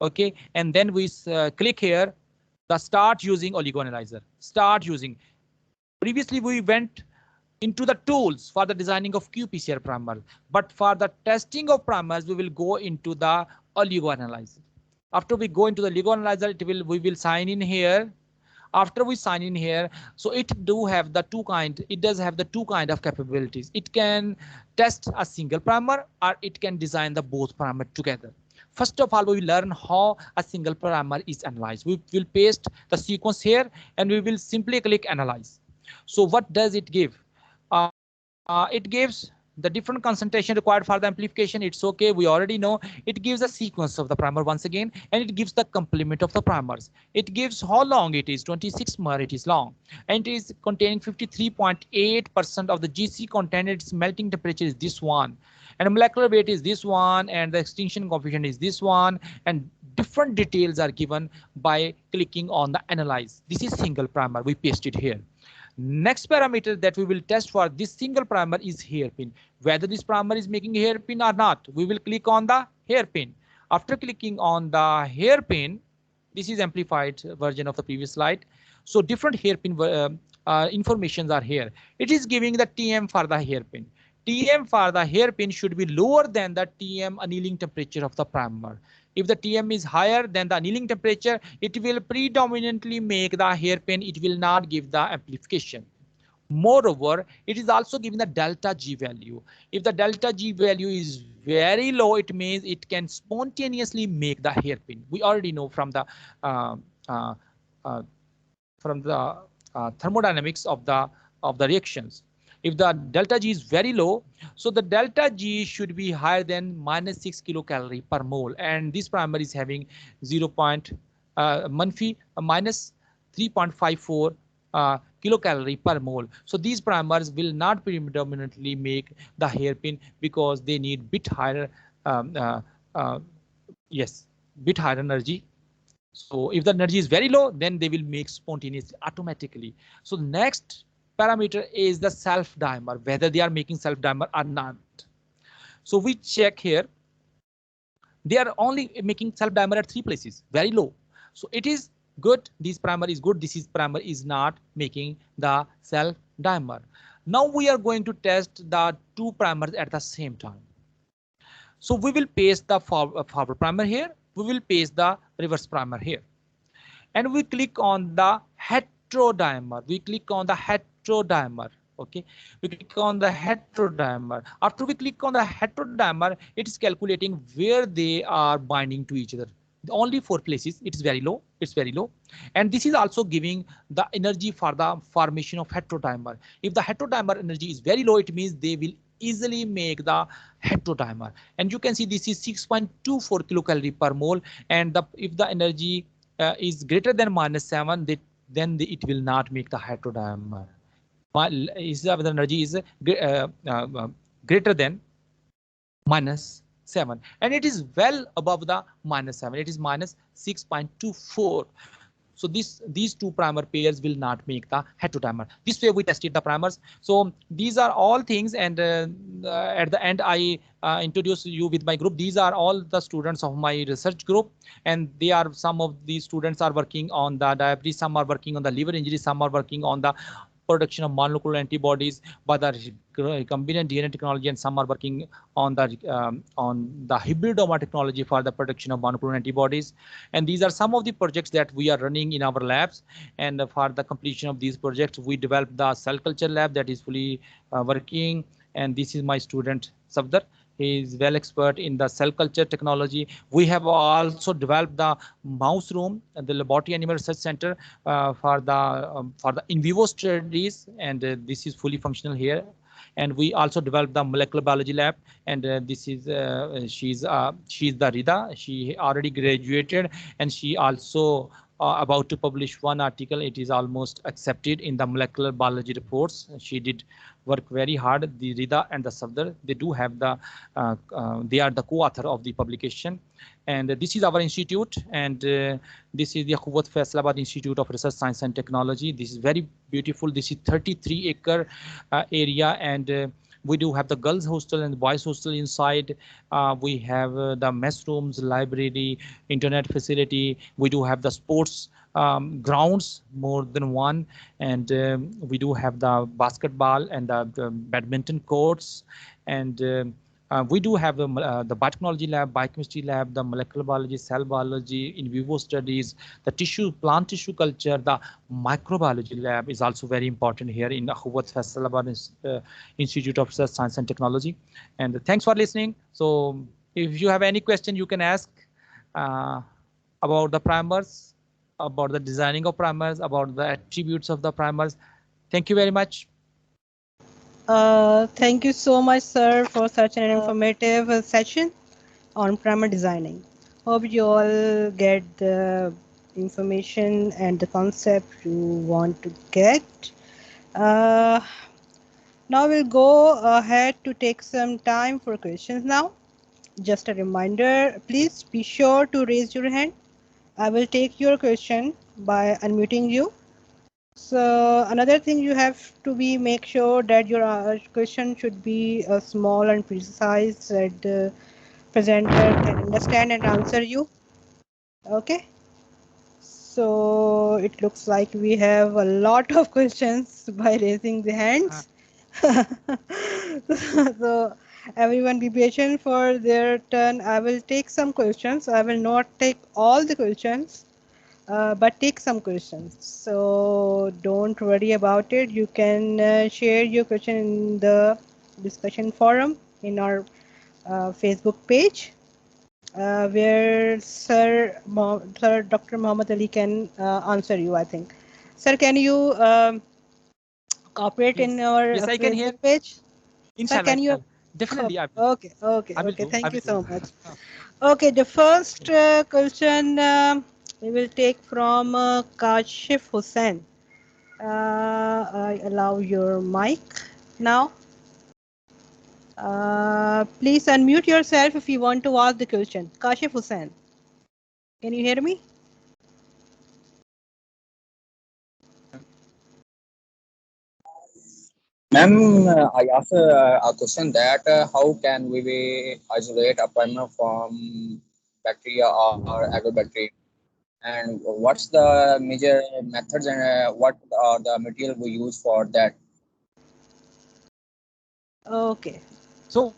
Speaker 1: Okay, and then we click here, the start using Oligo Analyzer. Start using. Previously, we went into the tools for the designing of qPCR primer, but for the testing of primers, we will go into the Oligo Analyzer. After we go into the Oligo Analyzer, we will sign in here. After we sign in here, so it does have the two kind of capabilities. It can test a single primer, or it can design the both primer together. First of all, we will learn how a single primer is analyzed. We will paste the sequence here and we will simply click analyze. So what does it give? It gives the different concentration required for the amplification. It's okay, we already know. It gives a sequence of the primer once again, and it gives the complement of the primers. It gives how long it is, 26 mer it is long, and it is containing 53.8% of the GC content. Its melting temperature is this one, and molecular weight is this one, and the extinction coefficient is this one, and different details are given by clicking on the analyze. This is single primer, we paste it here. Next parameter that we will test for this single primer is hairpin. Whether this primer is making hairpin or not, we will click on the hairpin. After clicking on the hairpin, this is amplified version of the previous slide. So different hairpin informations are here. It is giving the TM for the hairpin. TM for the hairpin should be lower than the TM annealing temperature of the primer. If the TM is higher than the annealing temperature, it will predominantly make the hairpin. It will not give the amplification. Moreover, it is also giving the delta G value. If the delta G value is very low, it means it can spontaneously make the hairpin. We already know from the thermodynamics of the reactions. If the delta G is very low, so the delta G should be higher than -6 kilocalorie per mole, and this primer is having minus 3.54 kilocalorie per mole. So these primers will not predominantly make the hairpin because they need bit higher bit higher energy. So if the energy is very low, then they will make spontaneously automatically. So next parameter is the self dimer, whether they are making self dimer or not. So we check here. They are only making self dimer at 3 places, very low. So it is good. This primer is good. This primer is not making the self dimer. Now we are going to test the two primers at the same time. So we will paste the forward primer here. We will paste the reverse primer here. And we click on the heterodimer. We click on the heterodimer. Okay, we click on the heterodimer. After we click on the heterodimer, it is calculating where they are binding to each other. Only 4 places. It is very low. It's very low. And this is also giving the energy for the formation of heterodimer. If the heterodimer energy is very low, it means they will easily make the heterodimer. And you can see this is 6.24 kilocalorie per mole. And if the energy is greater than -7, then it will not make the heterodimer. The energy is greater than -7, and it is well above the -7. It is -6.24. So these two primer pairs will not make the heterodimer. This way we tested the primers. So these are all things, and at the end I introduce you with my group. These are all the students of my research group, and some of these students are working on the diabetes, some are working on the liver injury, some are working on the production of monocular antibodies by the recombinant DNA technology, and some are working on the hybridoma technology for the production of monocular antibodies. And these are some of the projects that we are running in our labs. And for the completion of these projects, we developed the cell culture lab that is fully working. And this is my student Safdar. He is well expert in the cell culture technology. We have also developed the mouse room at the Laboratory Animal Research Center for the in vivo studies, and this is fully functional here. And we also developed the molecular biology lab, and this is she's the Rida. She already graduated, and she also about to publish one article. It is almost accepted in the molecular biology reports. She did work very hard. The Rida and the Safdar, they do have the they are the co-author of the publication. And this is our institute, and this is the Faisalabad Institute of Research Science and Technology. This is very beautiful. This is 33-acre area, and We do have the girls hostel and boys hostel inside. We have the mess rooms, library, internet facility. We do have the sports grounds, more than one, and we do have the basketball and the badminton courts, and we do have the biotechnology lab, biochemistry lab, the molecular biology, cell biology, in vivo studies, the tissue, plant tissue culture, the microbiology lab is also very important here in Faisalabad Institute of Research, Science and Technology. And thanks for listening. So if you have any question, you can ask uh, about the primers, about the designing of primers, about the attributes of the primers. Thank you very much.
Speaker 2: Thank you so much, sir, for such an informative session on primer designing. Hope you all get the information and the concept you want to get. Uh, Now we'll go ahead to take some time for questions now. Just a reminder, please be sure to raise your hand. I will take your question by unmuting you. So another thing you have to be make sure that your question should be small and precise that the presenter can understand and answer you. Okay. So it looks like we have a lot of questions by raising the hands. So everyone be patient for their turn. I will take some questions. I will not take all the questions, but take some questions. So don't worry about it. You can share your question in the discussion forum in our Facebook page, where Sir Dr. Muhammad Ali can answer you, I think. Sir, can you cooperate in
Speaker 1: Yes,
Speaker 2: our
Speaker 1: yes, I can hear.
Speaker 2: Facebook page? Sir,
Speaker 1: Inshallah,
Speaker 2: can you?
Speaker 1: inshallah. Definitely, I will.
Speaker 2: Okay, okay,
Speaker 1: I will
Speaker 2: okay.
Speaker 1: do. I
Speaker 2: Thank you
Speaker 1: will do.
Speaker 2: so much. Okay, the first question we will take from Kashif Hussain. I allow your mic now. Please unmute yourself if you want to ask the question. Kashif Hussain, can you hear me?
Speaker 3: Ma'am, I asked a question that how can we isolate a primer from bacteria or agrobacteria, and what's the major methods and what are the material we use for that?
Speaker 2: Okay.
Speaker 1: So,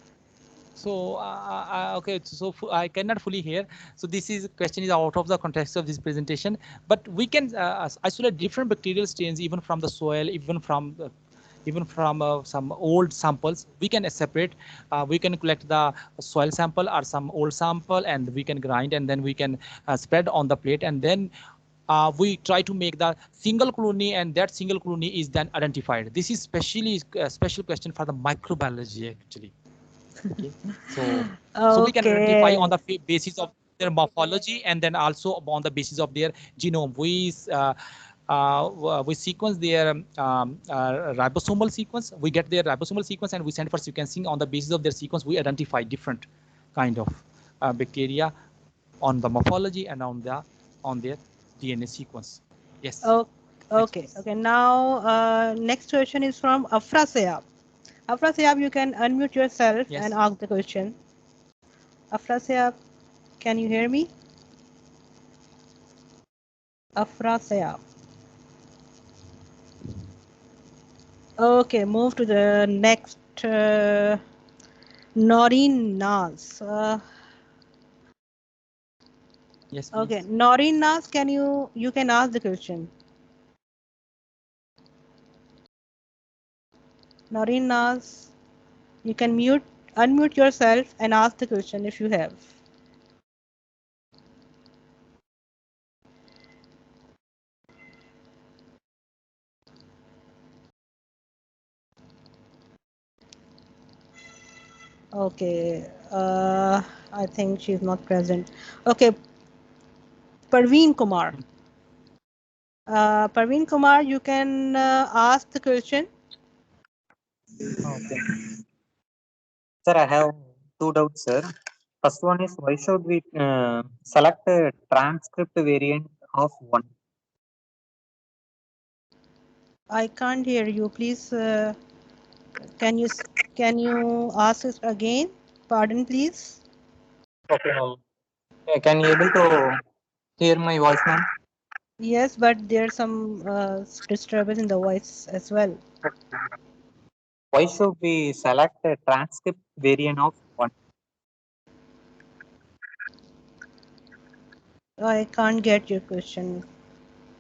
Speaker 1: okay. So I cannot fully hear. So this is question is out of the context of this presentation. But we can isolate different bacterial strains even from the soil, even from some old samples. We can separate. We can collect the soil sample or some old sample, and we can grind, and then we can spread on the plate, and then we try to make the single colony, and that single colony is then identified. This is specially a special question for the microbiology actually. Okay, so we can identify on
Speaker 2: Okay.
Speaker 1: the basis of their morphology, and then also on the basis of their genome. We sequence their ribosomal sequence. We get their ribosomal sequence, and we send for sequencing. On the basis of their sequence, we identify different kind of bacteria on the morphology and on their DNA sequence. Yes.
Speaker 2: Oh,
Speaker 1: Next,
Speaker 2: okay.
Speaker 1: please.
Speaker 2: Okay. Now, next question is from Afra Sayab. Afra Sayab, you can unmute yourself and
Speaker 1: Yes.
Speaker 2: ask the question. Afra Sayab, can you hear me? Afra Sayab. Okay, move to the next. Noreen Nas.
Speaker 1: Yes,
Speaker 2: Okay,
Speaker 1: please.
Speaker 2: Noreen Nas, you can ask the question. Noreen Nas, you can unmute yourself and ask the question if you have. Okay, I think she's not present. Okay, Parveen Kumar. Parveen Kumar, you can ask the question.
Speaker 4: Okay. Sir, I have two doubts, sir. First one is why should we select a transcript variant of one?
Speaker 2: I can't hear you. Please Can you ask us again? Pardon, please.
Speaker 4: Okay, ma'am. Can you able to hear my voice, ma'am?
Speaker 2: Yes, but there's some disturbance in the voice as well.
Speaker 4: Why should we select a transcript variant of one?
Speaker 2: I can't get your question.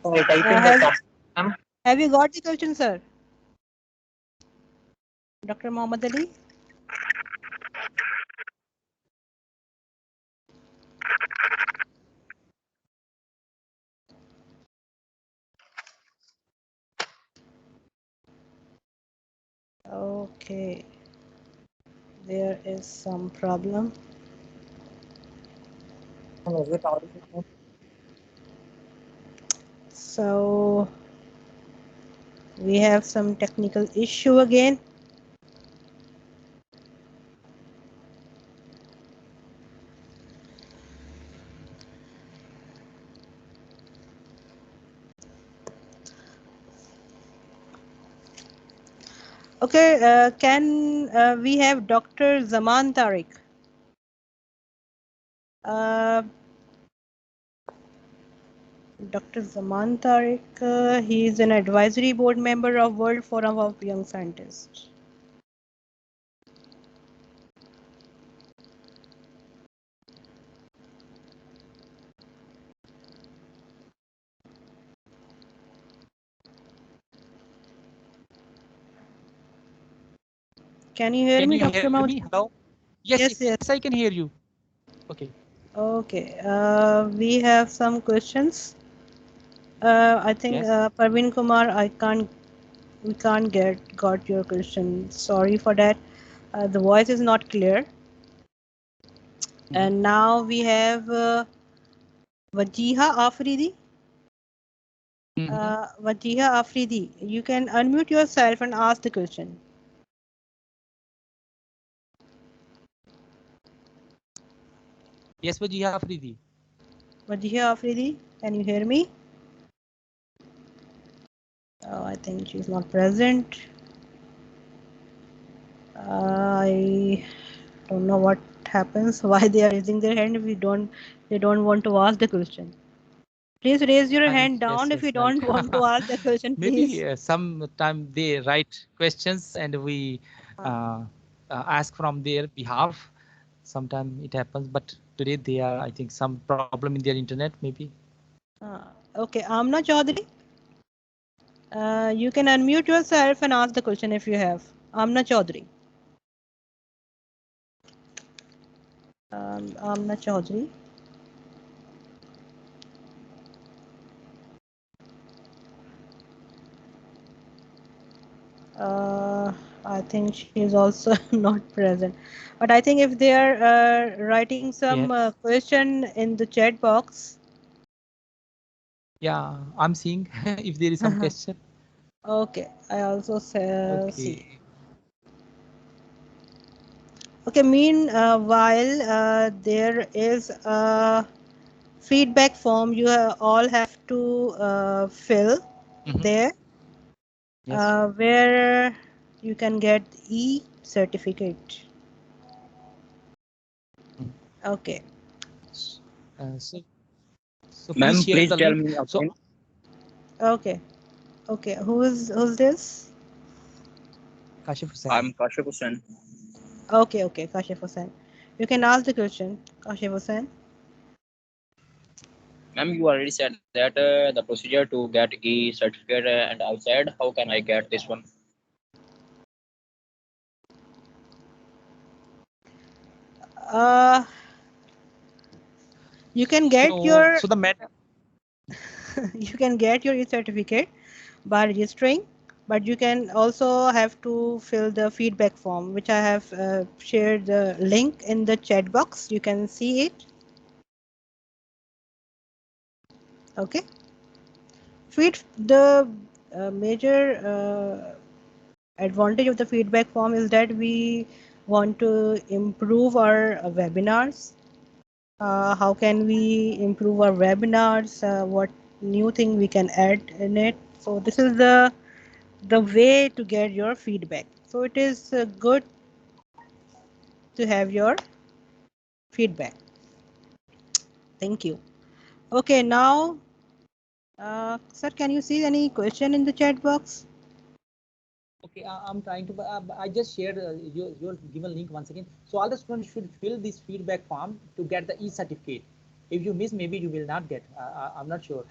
Speaker 4: So I type in the
Speaker 2: Have
Speaker 4: chat, ma'am.
Speaker 2: Have you got the question, sir? Dr. Mohammed Ali? Okay, there is some problem.
Speaker 4: Is it audible, ma'am?
Speaker 2: So we have some technical issue again. Okay, can we have Dr. Zaman Tariq? Dr. Zaman Tariq, he is an advisory board member of World Forum of Young Scientists. Can you hear me, Dr. Mahmoud?
Speaker 1: Hello? Yes,
Speaker 2: Yes, yes.
Speaker 1: I can hear you. Okay.
Speaker 2: Okay, we have some questions. I think
Speaker 1: Yes.
Speaker 2: Parveen Kumar, we can't got your question. Sorry for that. The voice is not clear. And now we have Wajiha Afridi. Wajiha Afridi, you can unmute yourself and ask the question.
Speaker 1: Yes, Wajiha Afridi.
Speaker 2: Wajiha Afridi, can you hear me? Oh, I think she's not present. I don't know what happens, why they are raising their hand if they don't want to ask the question. Please raise your hand down if you
Speaker 1: Right.
Speaker 2: don't want to ask the question, please.
Speaker 1: Maybe sometime they write questions and we ask from their behalf. Sometimes it happens, but today they are, I think, some problem in their internet, maybe.
Speaker 2: Okay, Amna Chaudhary, you can unmute yourself and ask the question if you have. Amna Chaudhary. Amna Chaudhary. I think she is also not present. But I think if they are writing some question in the chat box.
Speaker 1: Yeah, I'm seeing if there is some question.
Speaker 2: Okay, I also
Speaker 1: Okay.
Speaker 2: see. Okay, meanwhile, there is a feedback form you all have to fill there, where you can get e-certificate. Okay.
Speaker 1: So
Speaker 3: Ma'am,
Speaker 1: please share
Speaker 3: please
Speaker 1: the
Speaker 3: tell
Speaker 1: link.
Speaker 3: me
Speaker 1: So
Speaker 3: again.
Speaker 2: Okay. Okay. Who's this?
Speaker 1: Kashif Hussain.
Speaker 3: I'm Kashif Hussain.
Speaker 2: Okay. Okay. Kashif Hussain. You can ask the question, Kashif Hussain.
Speaker 3: Ma'am, you already said that the procedure to get e-certificate and outside. How can I get this one?
Speaker 2: You can get your
Speaker 1: so the matter.
Speaker 2: you can get your e-certificate by registering, but you can also have to fill the feedback form, which I have shared the link in the chat box. You can see it. Okay. The major advantage of the feedback form is that we want to improve our webinars. How can we improve our webinars? What new thing we can add in it? So this is the way to get your feedback. So it is good to have your feedback. Thank you. Okay, now, sir, can you see any question in the chat box?
Speaker 1: Okay, I'm trying to. I just shared your given link once again. So all the students should fill this feedback form to get the e-certificate. If you miss, maybe you will not get. I'm not sure.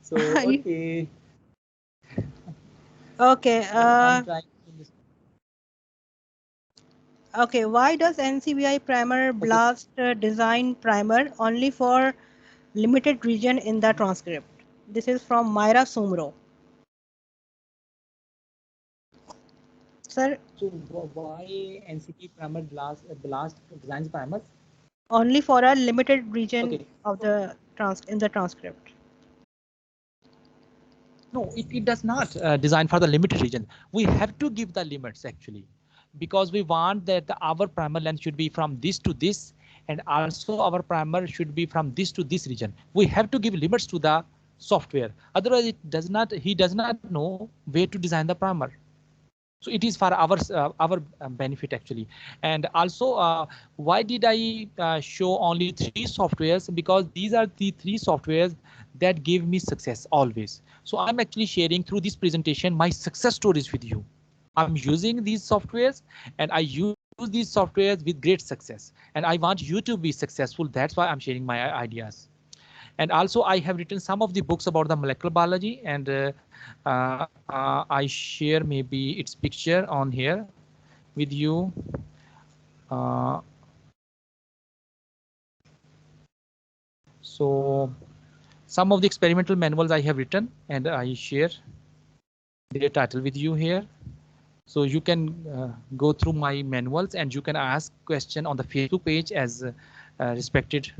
Speaker 1: So okay,
Speaker 2: Okay.
Speaker 1: I'm trying.
Speaker 2: Okay. Why does NCBI primer
Speaker 1: Okay.
Speaker 2: blast design primer only for limited region in the transcript? This is from Myra Sumro. Sir,
Speaker 1: So why NCP primer blast designs primers?
Speaker 2: only for a limited region
Speaker 1: Okay.
Speaker 2: of the in the transcript.
Speaker 1: No, it does not design for the limited region. We have to give the limits actually, because we want that our primer length should be from this to this, and also our primer should be from this to this region. We have to give limits to the software. Otherwise, he does not know where to design the primer. So it is for our benefit actually. And also, why did I show only 3 softwares? Because these are the 3 softwares that give me success always. So I'm actually sharing through this presentation my success stories with you. I'm using these softwares, and I use these softwares with great success, and I want you to be successful. That's why I'm sharing my ideas. And also I have written some of the books about the molecular biology, and I share maybe its picture on here with you. Uh, so some of the experimental manuals I have written, and I share their title with you here. So you can go through my manuals, and you can ask question on the Facebook page, as respected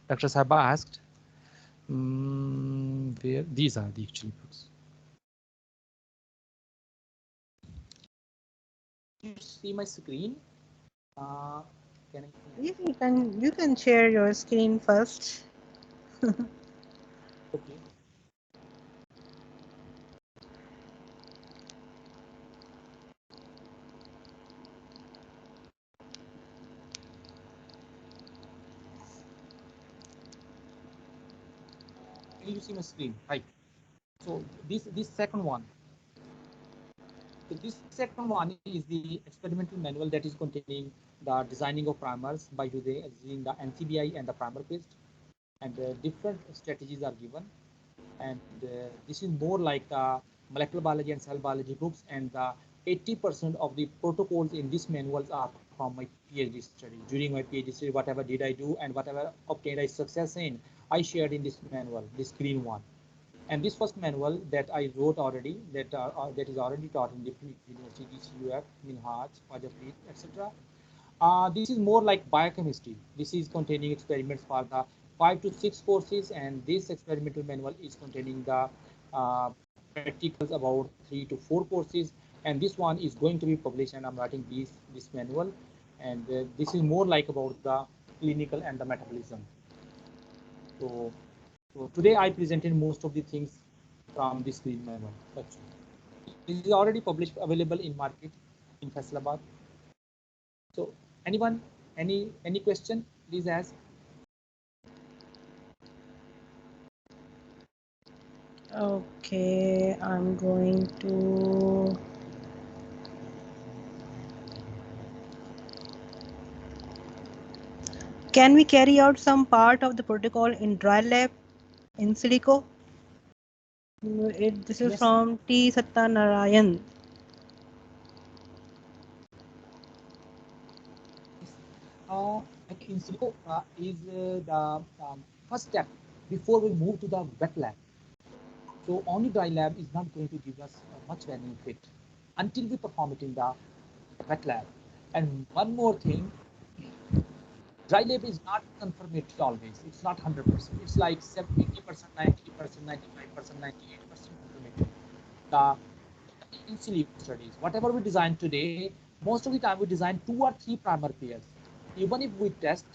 Speaker 1: Dr. Saba asked. Where these are the actual books. You see my screen? Can I?
Speaker 2: You can share your screen first.
Speaker 1: Okay. Can you see my screen? Right. So this second one. So this second one is the experimental manual that is containing the designing of primers by using the NCBI and the primer paste, and different strategies are given. And this is more like the molecular biology and cell biology books, and the 80% of the protocols in these manuals are from my PhD study. During my PhD study, whatever did I do and whatever obtained I success in, I shared in this manual, this green one. And this first manual that I wrote already, that is already taught in different universities, UF, Minhaj, Fajafrit, etc. This is more like biochemistry. This is containing experiments for the 5 to 6 courses, and this experimental manual is containing the practicals about 3 to 4 courses. And this one is going to be published, and I'm writing this manual, and this is more like about the clinical and the metabolism. So, so today I presented most of the things from this green manual. This is already published, available in market in Faisalabad. So anyone, any question, please ask.
Speaker 2: Okay, I'm going to. Can we carry out some part of the protocol in dry lab in silico? This is
Speaker 1: Yes.
Speaker 2: from T. Satyanarayan.
Speaker 1: In silico is the first step before we move to the wet lab. So only dry lab is not going to give us much benefit until we perform it in the wet lab. And one more thing, dry lab is not confirmatory always. It's not 100%. It's like 70%, 90%, 95%, 98% confirmatory. The in silico studies, whatever we design today, most of the time we design 2 or 3 primer pairs. Even if we test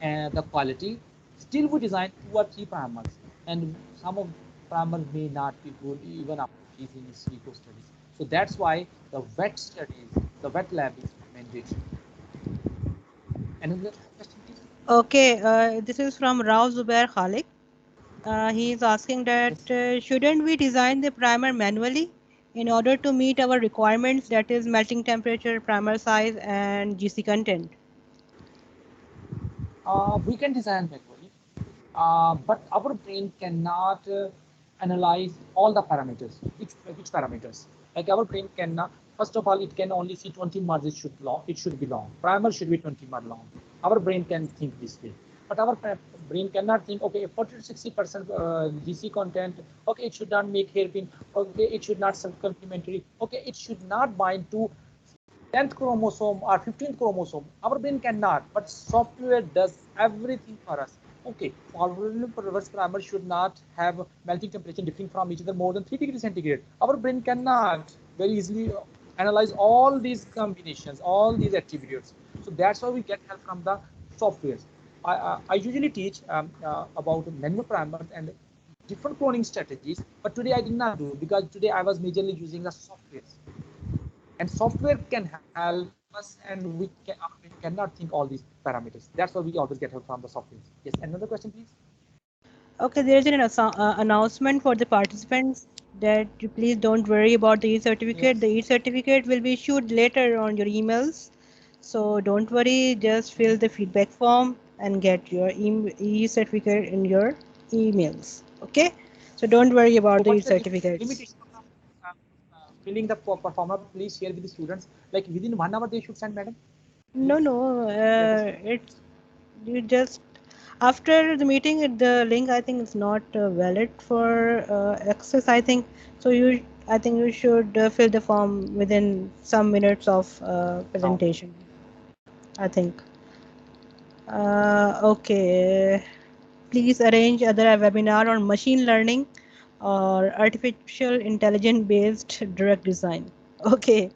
Speaker 1: the quality, still we design 2 or 3 primers, and some of primers may not be good even after using silico studies. So that's why the wet studies, the wet lab is mandatory. Another question, please?
Speaker 2: Okay, this is from Rao Zubair Khalik. He is asking that
Speaker 1: Yes.
Speaker 2: shouldn't we design the primer manually in order to meet our requirements, that is melting temperature, primer size, and GC content?
Speaker 1: We can design manually, but our brain cannot analyze all the parameters. Which parameters? Like our brain cannot. First of all, it can only see 20 marks. It should be long. Primer should be 20 mark long. Our brain can think this way, but our brain cannot think. Okay, 40 to 60% GC content. Okay, it should not make hairpin. Okay, it should not self-complementary. Okay, it should not bind to 10th chromosome or 15th chromosome. Our brain cannot, but software does everything for us. Okay, forward reverse primer should not have melting temperature differing from each other more than 3 degrees centigrade. Our brain cannot very easily analyze all these combinations, all these attributes. So that's why we get help from the softwares. I usually teach about manual primers and different cloning strategies, but today I did not do because today I was majorly using the softwares, and software can help us, and we cannot think all these parameters. That's why we always get help from the software. Yes, another question, please.
Speaker 2: Okay, there is an announcement for the participants that you please don't worry about the e-certificate.
Speaker 1: Yes.
Speaker 2: The e-certificate will be issued later on your emails. So don't worry, just fill the feedback form and get your e-certificate in your emails. Okay, so don't worry about
Speaker 1: So
Speaker 2: the
Speaker 1: what's the
Speaker 2: e-certificates.
Speaker 1: limitation of filling the performer? Please share with the students. Like within 1 hour they should send, madam.
Speaker 2: No,
Speaker 1: Please
Speaker 2: no,
Speaker 1: let us know.
Speaker 2: it's you just after the meeting the link I think is not valid for access, I think. So I think you should fill the form within some minutes of
Speaker 1: Now.
Speaker 2: presentation, I think. Okay, please arrange other webinar on machine learning or artificial intelligence based drug design. Okay,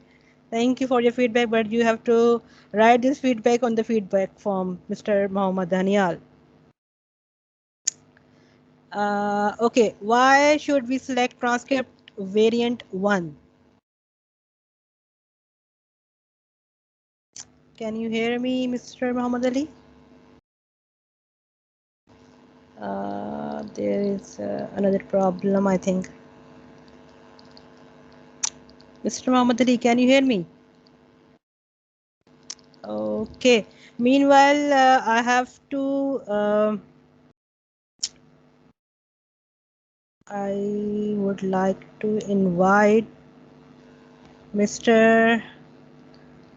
Speaker 2: thank you for your feedback, but you have to write this feedback on the feedback form, Mr. Mohammad Danial. Okay, why should we select transcript variant 1? Can you hear me, Mr. Muhammad Ali? There is another problem, I think. Mr. Muhammad Ali, can you hear me? Okay. Meanwhile, I have to. I would like to invite Mr.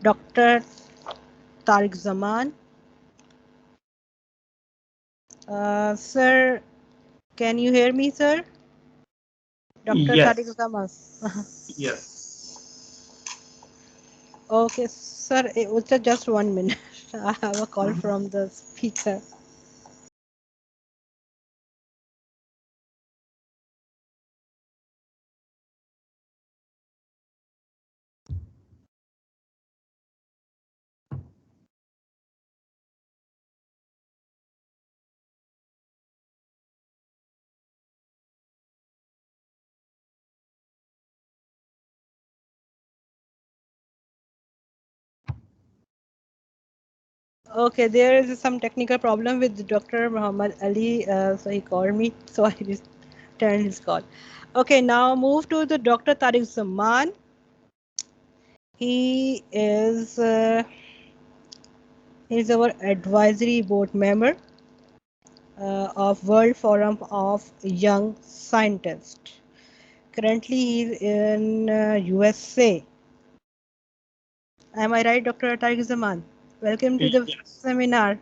Speaker 2: Dr. Tariq Zaman. Sir, can you hear me, sir? Dr. Tariq
Speaker 5: Yes.
Speaker 2: Zaman.
Speaker 5: Yes.
Speaker 2: Okay, sir, it was just 1 minute. I have a call from the speaker. Okay, there is some technical problem with Dr. Muhammad Ali, so he called me, so I just turned his call. Okay, now move to the Dr. Tariq Zaman. He is he's our advisory board member of World Forum of Young Scientists. Currently, he's in USA. Am I right, Dr. Tariq Zaman? Welcome to the
Speaker 5: Yes.
Speaker 2: seminar.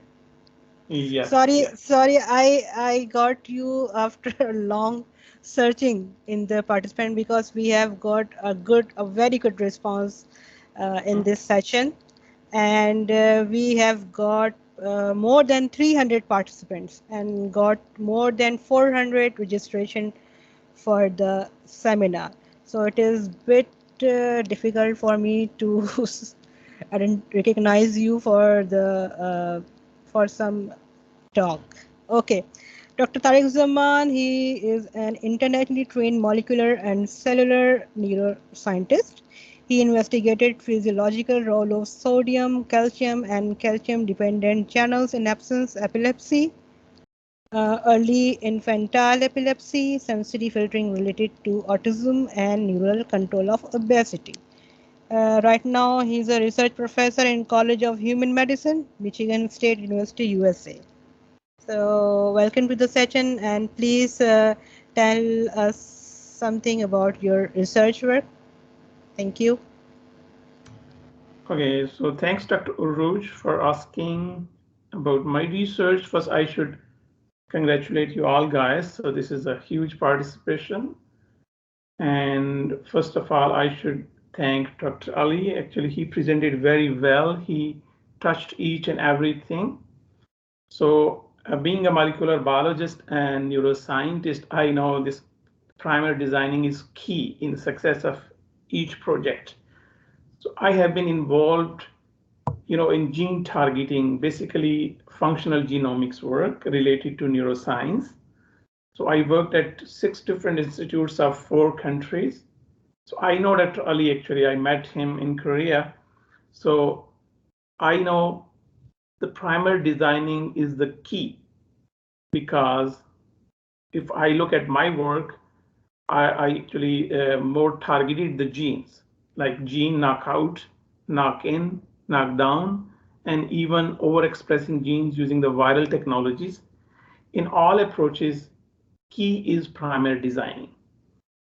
Speaker 5: Yes.
Speaker 2: Sorry, I got you after a long searching in the participant because we have got a very good response in this session, and we have got more than 300 participants and got more than 400 registration for the seminar. So it is bit difficult for me to I didn't recognize you for the for some talk. Okay, Dr. Tariq Zaman, he is an internationally trained molecular and cellular neuroscientist. He investigated physiological role of sodium, calcium, and calcium-dependent channels in absence epilepsy, early infantile epilepsy, sensory filtering related to autism, and neural control of obesity. Right now, he's a research professor in College of Human Medicine, Michigan State University, USA. So, welcome to the session, and please tell us something about your research work. Thank you.
Speaker 5: Okay, so thanks, Dr. Uruj, for asking about my research. First, I should congratulate you all, guys. So this is a huge participation. And first of all, I should thank Dr. Ali. Actually, he presented very well. He touched each and everything. So being a molecular biologist and neuroscientist, I know this primer designing is key in the success of each project. So I have been involved, in gene targeting, basically functional genomics work related to neuroscience. So I worked at 6 different institutes of 4 countries. So I know Dr. Ali, actually, I met him in Korea. So I know the primer designing is the key, because if I look at my work, I actually more targeted the genes, like gene knockout, knock in, knock down, and even overexpressing genes using the viral technologies. In all approaches, key is primer designing.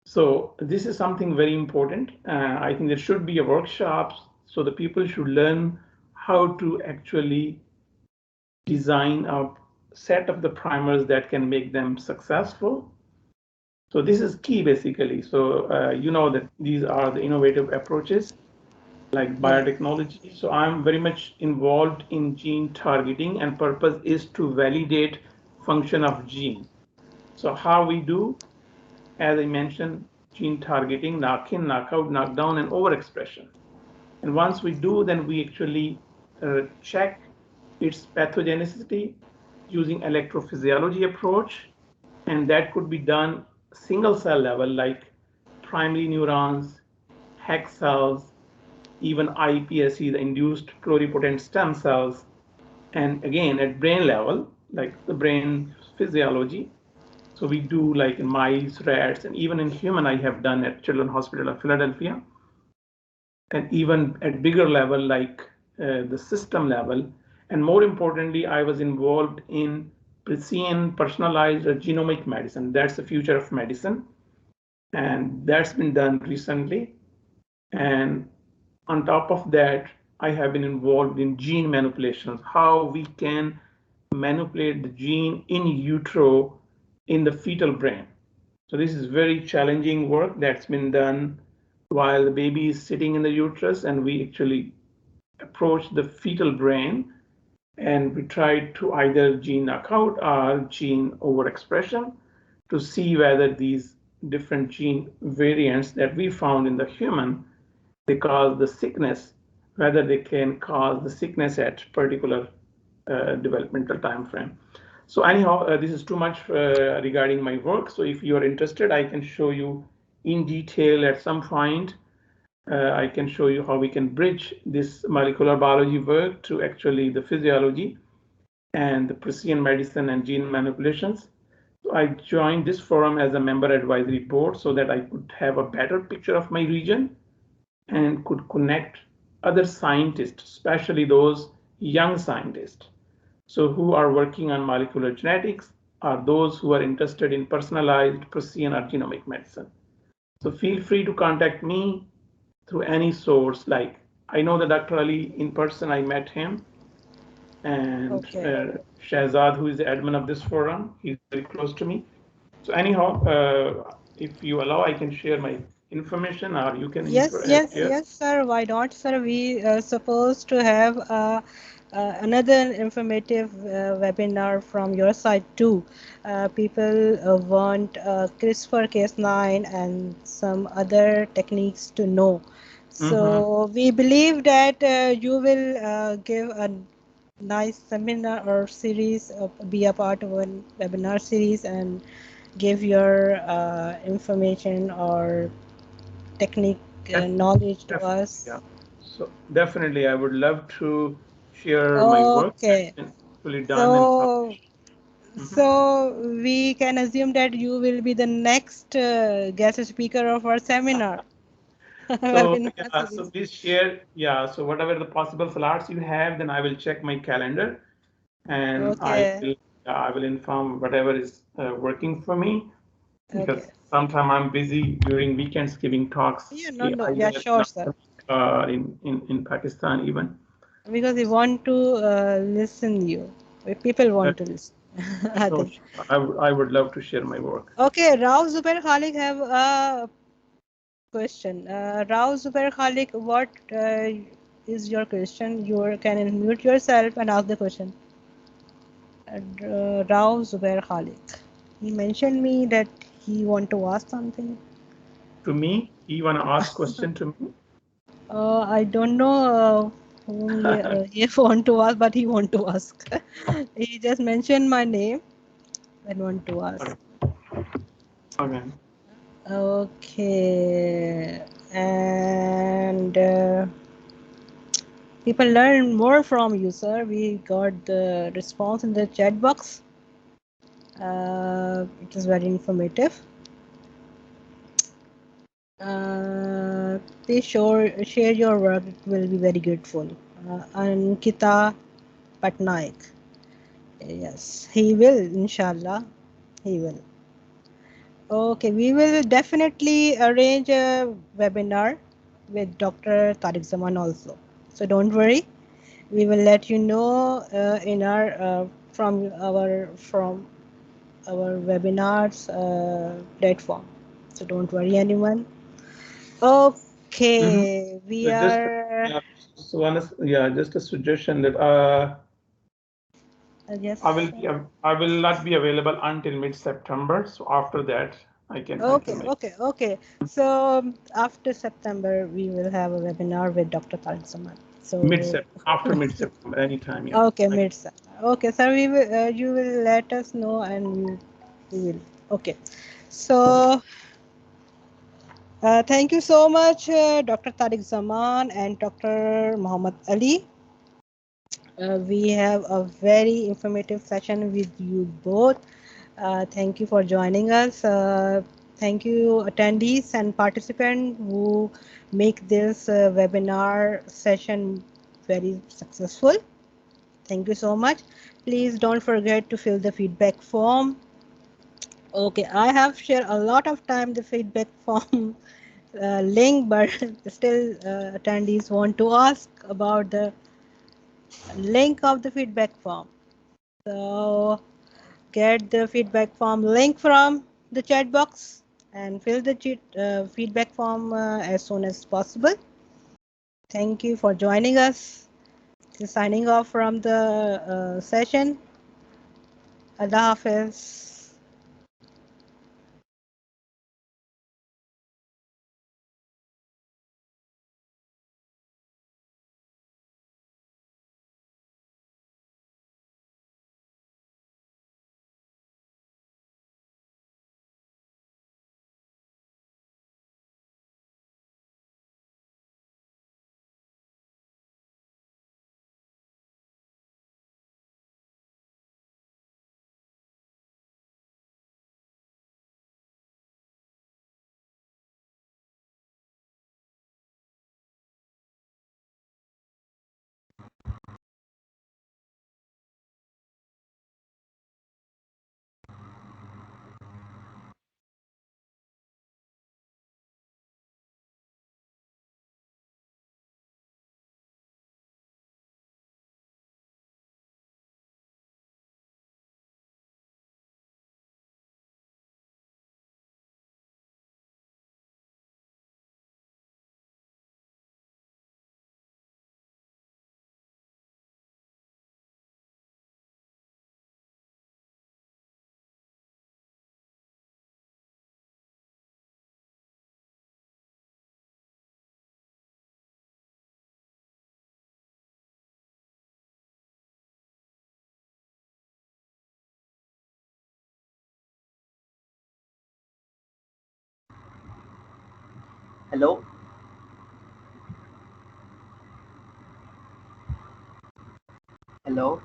Speaker 5: So this is something very important. I think there should be a workshop, so the people should learn how to actually design a set of the primers that can make them successful. So this is key, basically. So you know that these are the innovative approaches like biotechnology. So I'm very much involved in gene targeting, and purpose is to validate function of gene. So how we do, as I mentioned, gene targeting, knock in, knockout, knockdown, and overexpression. And once we do, then we actually check its pathogenicity using electrophysiology approach, and that could be done single cell level, like primary neurons, HEC cells, even iPSC, the induced pluripotent stem cells, and again at brain level, like the brain physiology. So we do like in mice, rats, and even in human, I have done at Children's Hospital of Philadelphia, and even at bigger level, like the system level. And more importantly, I was involved in precision personalized genomic medicine. That's the future of medicine, and that's been done recently. And on top of that, I have been involved in gene manipulations, how we can manipulate the gene in utero in the fetal brain. So this is very challenging work that's been done while the baby is sitting in the uterus, and we actually approach the fetal brain, and we try to either gene knockout or gene overexpression to see whether these different gene variants that we found in the human, they cause the sickness, whether they can cause the sickness at particular developmental time frame. So anyhow, this is too much regarding my work. So if you are interested, I can show you in detail at some point. I can show you how we can bridge this molecular biology work to actually the physiology and the precision medicine and gene manipulations. So I joined this forum as a member advisory board so that I could have a better picture of my region and could connect other scientists, especially those young scientists, so who are working on molecular genetics, or those who are interested in personalized precision or genomic medicine. So feel free to contact me through any source. Like I know the Dr. Ali in person, I met him, and Shahzad, who is the admin of this forum, he's very close to me. So anyhow, if you allow, I can share my information, or you can
Speaker 2: Yes, sir. Why not, sir? We supposed to have another informative webinar from your side too. People want CRISPR-Cas9 and some other techniques to know. So we believe that you will give a nice seminar or series, be a part of a webinar series and give your information or technique knowledge to
Speaker 5: Definitely,
Speaker 2: us.
Speaker 5: yeah. So definitely, I would love to share my work
Speaker 2: Okay.
Speaker 5: and fully done and
Speaker 2: So,
Speaker 5: published. Mhm.
Speaker 2: so we can assume that you will be the next guest speaker of our seminar,
Speaker 5: So
Speaker 2: webinar
Speaker 5: yeah, so
Speaker 2: series.
Speaker 5: please share. Yeah, so whatever the possible slots you have, then I will check my calendar and
Speaker 2: Okay.
Speaker 5: I will inform whatever is working for me because
Speaker 2: Okay.
Speaker 5: sometimes I'm busy during weekends giving talks
Speaker 2: Yeah, no, no. Yeah,
Speaker 5: either in
Speaker 2: sure, sir.
Speaker 5: America, in Pakistan even.
Speaker 2: Because we want to listen you. People
Speaker 5: Uh,
Speaker 2: want to listen. I
Speaker 5: sure,
Speaker 2: think.
Speaker 5: sure. I would love to share my work.
Speaker 2: Okay, Rao Zubair Khalik have a question. Rao Zubair Khalik, what is your question? You can unmute yourself and ask the question. Rao Zubair Khalik. He mentioned me that he want to ask something.
Speaker 5: To me, you want to ask question to me?
Speaker 2: I don't know whom he want to ask, but he want to ask. He just mentioned my name and want to
Speaker 5: Okay.
Speaker 2: ask.
Speaker 5: Okay.
Speaker 2: Okay, and people learn more from you, sir. We got the response in the chat box. It is very informative. Please share your work. It will be very grateful. Ankita Patnaik. Yes, he will, inshallah. He will. Okay, we will definitely arrange a webinar with Dr. Tariq Zaman also. So don't worry. We will let you know in our from our webinars platform. So don't worry, anyone.
Speaker 5: Mm-hmm.
Speaker 2: Okay, we
Speaker 5: So just
Speaker 2: are.
Speaker 5: yeah, so yeah, just a suggestion that
Speaker 2: Yes.
Speaker 5: I will not be available until mid-September. So after that, I
Speaker 2: Okay,
Speaker 5: can make
Speaker 2: okay, okay. So after September, we will have a webinar with Dr. Tariq Zaman. So
Speaker 5: after mid-September anytime. Yeah.
Speaker 2: okay, mid. Okay, so we will. You will let us know, and we will. Okay.
Speaker 5: Okay.
Speaker 2: So thank you so much, Dr. Tariq Zaman and Dr. Muhammad Ali. We have a very informative session with you both. Thank you for joining us. Thank you, attendees and participants who make this webinar session very successful. Thank you so much. Please don't forget to fill the feedback form. Okay, I have shared a lot of time the feedback form link, but still attendees want to ask about the link of the feedback form. So get the feedback form link from the chat box and fill the feedback form as soon as possible. Thank you for joining us. Signing off from the session. Allah Hafiz.
Speaker 6: Hello? Hello?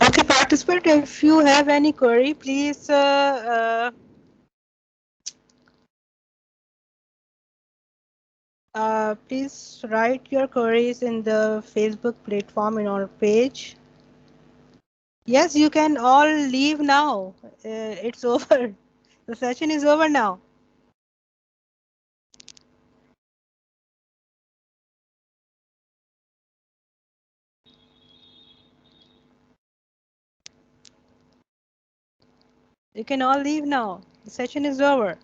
Speaker 2: Okay, participant, if you have any query, please write your queries in the Facebook platform in our page. Yes, you can all leave now. It's over. The session is over now. You can all leave now. The session is over.